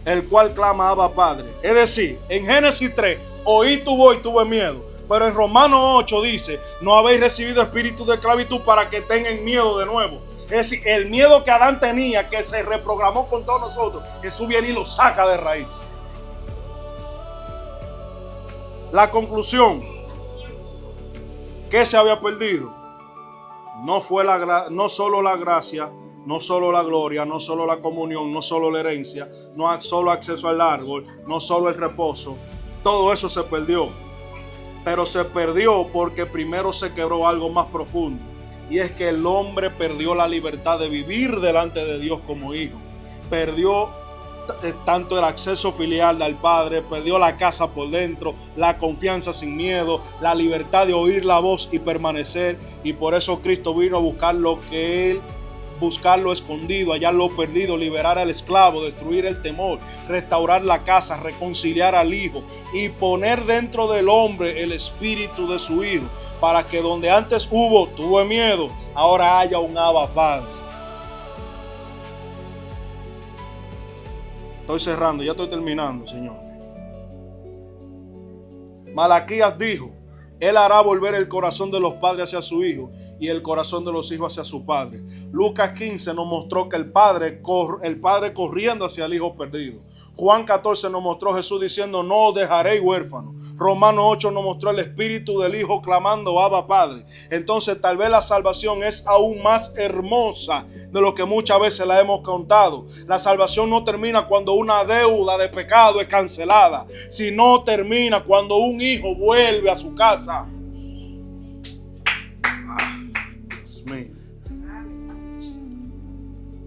el cual clama, Abba, Padre. Es decir, en Génesis 3, oí tu voz y tuve miedo. Pero en Romanos 8 dice, no habéis recibido espíritu de esclavitud para que tengan miedo de nuevo. Es decir, el miedo que Adán tenía, que se reprogramó con todos nosotros, Jesús viene y lo saca de raíz. La conclusión. ¿Qué se había perdido? No solo la gracia, no solo la gloria, no solo la comunión, no solo la herencia, no solo acceso al árbol, no solo el reposo. Todo eso se perdió. Pero se perdió porque primero se quebró algo más profundo. Y es que el hombre perdió la libertad de vivir delante de Dios como hijo. Perdió tanto el acceso filial al Padre, perdió la casa por dentro, la confianza sin miedo, la libertad de oír la voz y permanecer. Y por eso Cristo vino a buscar lo que Él, buscarlo escondido, hallarlo perdido, liberar al esclavo, destruir el temor, restaurar la casa, reconciliar al hijo y poner dentro del hombre el espíritu de su hijo, para que donde antes tuve miedo, ahora haya un Abba Padre. Estoy cerrando, ya estoy terminando, Señor. Malaquías dijo: Él hará volver el corazón de los padres hacia su hijo y el corazón de los hijos hacia su padre. Lucas 15 nos mostró que el padre corriendo hacia el hijo perdido. Juan 14 nos mostró Jesús diciendo: no os dejaré huérfanos. Romanos 8 nos mostró el espíritu del hijo clamando: Abba Padre. Entonces tal vez la salvación es aún más hermosa de lo que muchas veces la hemos contado. La salvación no termina cuando una deuda de pecado es cancelada, sino termina cuando un hijo vuelve a su casa. Dios mío.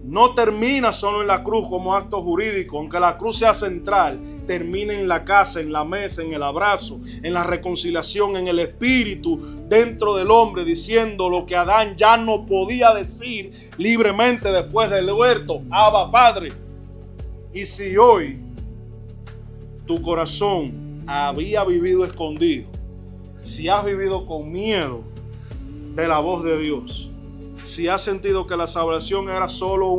No termina solo en la cruz como acto jurídico, aunque la cruz sea central, termina en la casa, en la mesa, en el abrazo, en la reconciliación, en el espíritu dentro del hombre, diciendo lo que Adán ya no podía decir libremente después del huerto: Abba Padre. Y si hoy tu corazón había vivido escondido, si has vivido con miedo de la voz de Dios, si has sentido que la salvación era solo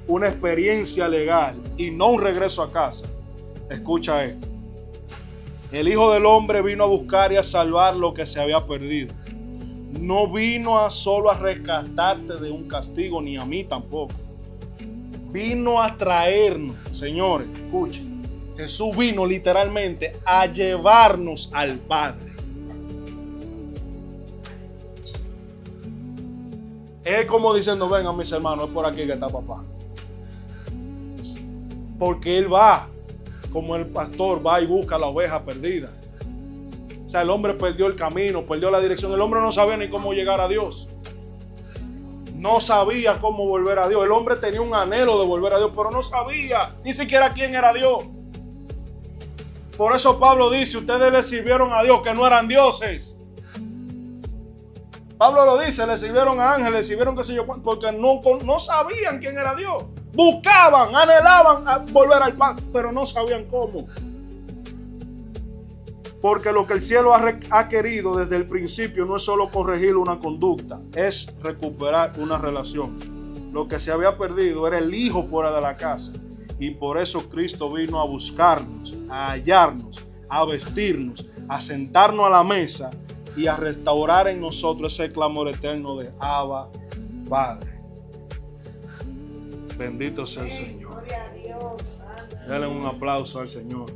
una experiencia legal y no un regreso a casa, escucha esto. El Hijo del Hombre vino a buscar y a salvar lo que se había perdido. No vino solo a rescatarte de un castigo, ni a mí tampoco. Vino a traernos, señores, escuchen. Jesús vino literalmente a llevarnos al Padre. Es como diciendo: vengan mis hermanos, es por aquí que está papá. Porque Él va, como el pastor va y busca la oveja perdida. O sea, el hombre perdió el camino, perdió la dirección. El hombre no sabía ni cómo llegar a Dios. No sabía cómo volver a Dios. El hombre tenía un anhelo de volver a Dios, pero no sabía ni siquiera quién era Dios. Por eso Pablo dice: ustedes le sirvieron a Dios que no eran dioses. Pablo lo dice: le sirvieron a ángeles, le sirvieron qué sé yo cuánto, porque no sabían quién era Dios. Buscaban, anhelaban a volver al Padre, pero no sabían cómo. Porque lo que el cielo ha querido desde el principio no es solo corregir una conducta, es recuperar una relación. Lo que se había perdido era el hijo fuera de la casa. Y por eso Cristo vino a buscarnos, a hallarnos, a vestirnos, a sentarnos a la mesa y a restaurar en nosotros ese clamor eterno de Abba Padre. Bendito sea el Señor. Denle un aplauso al Señor.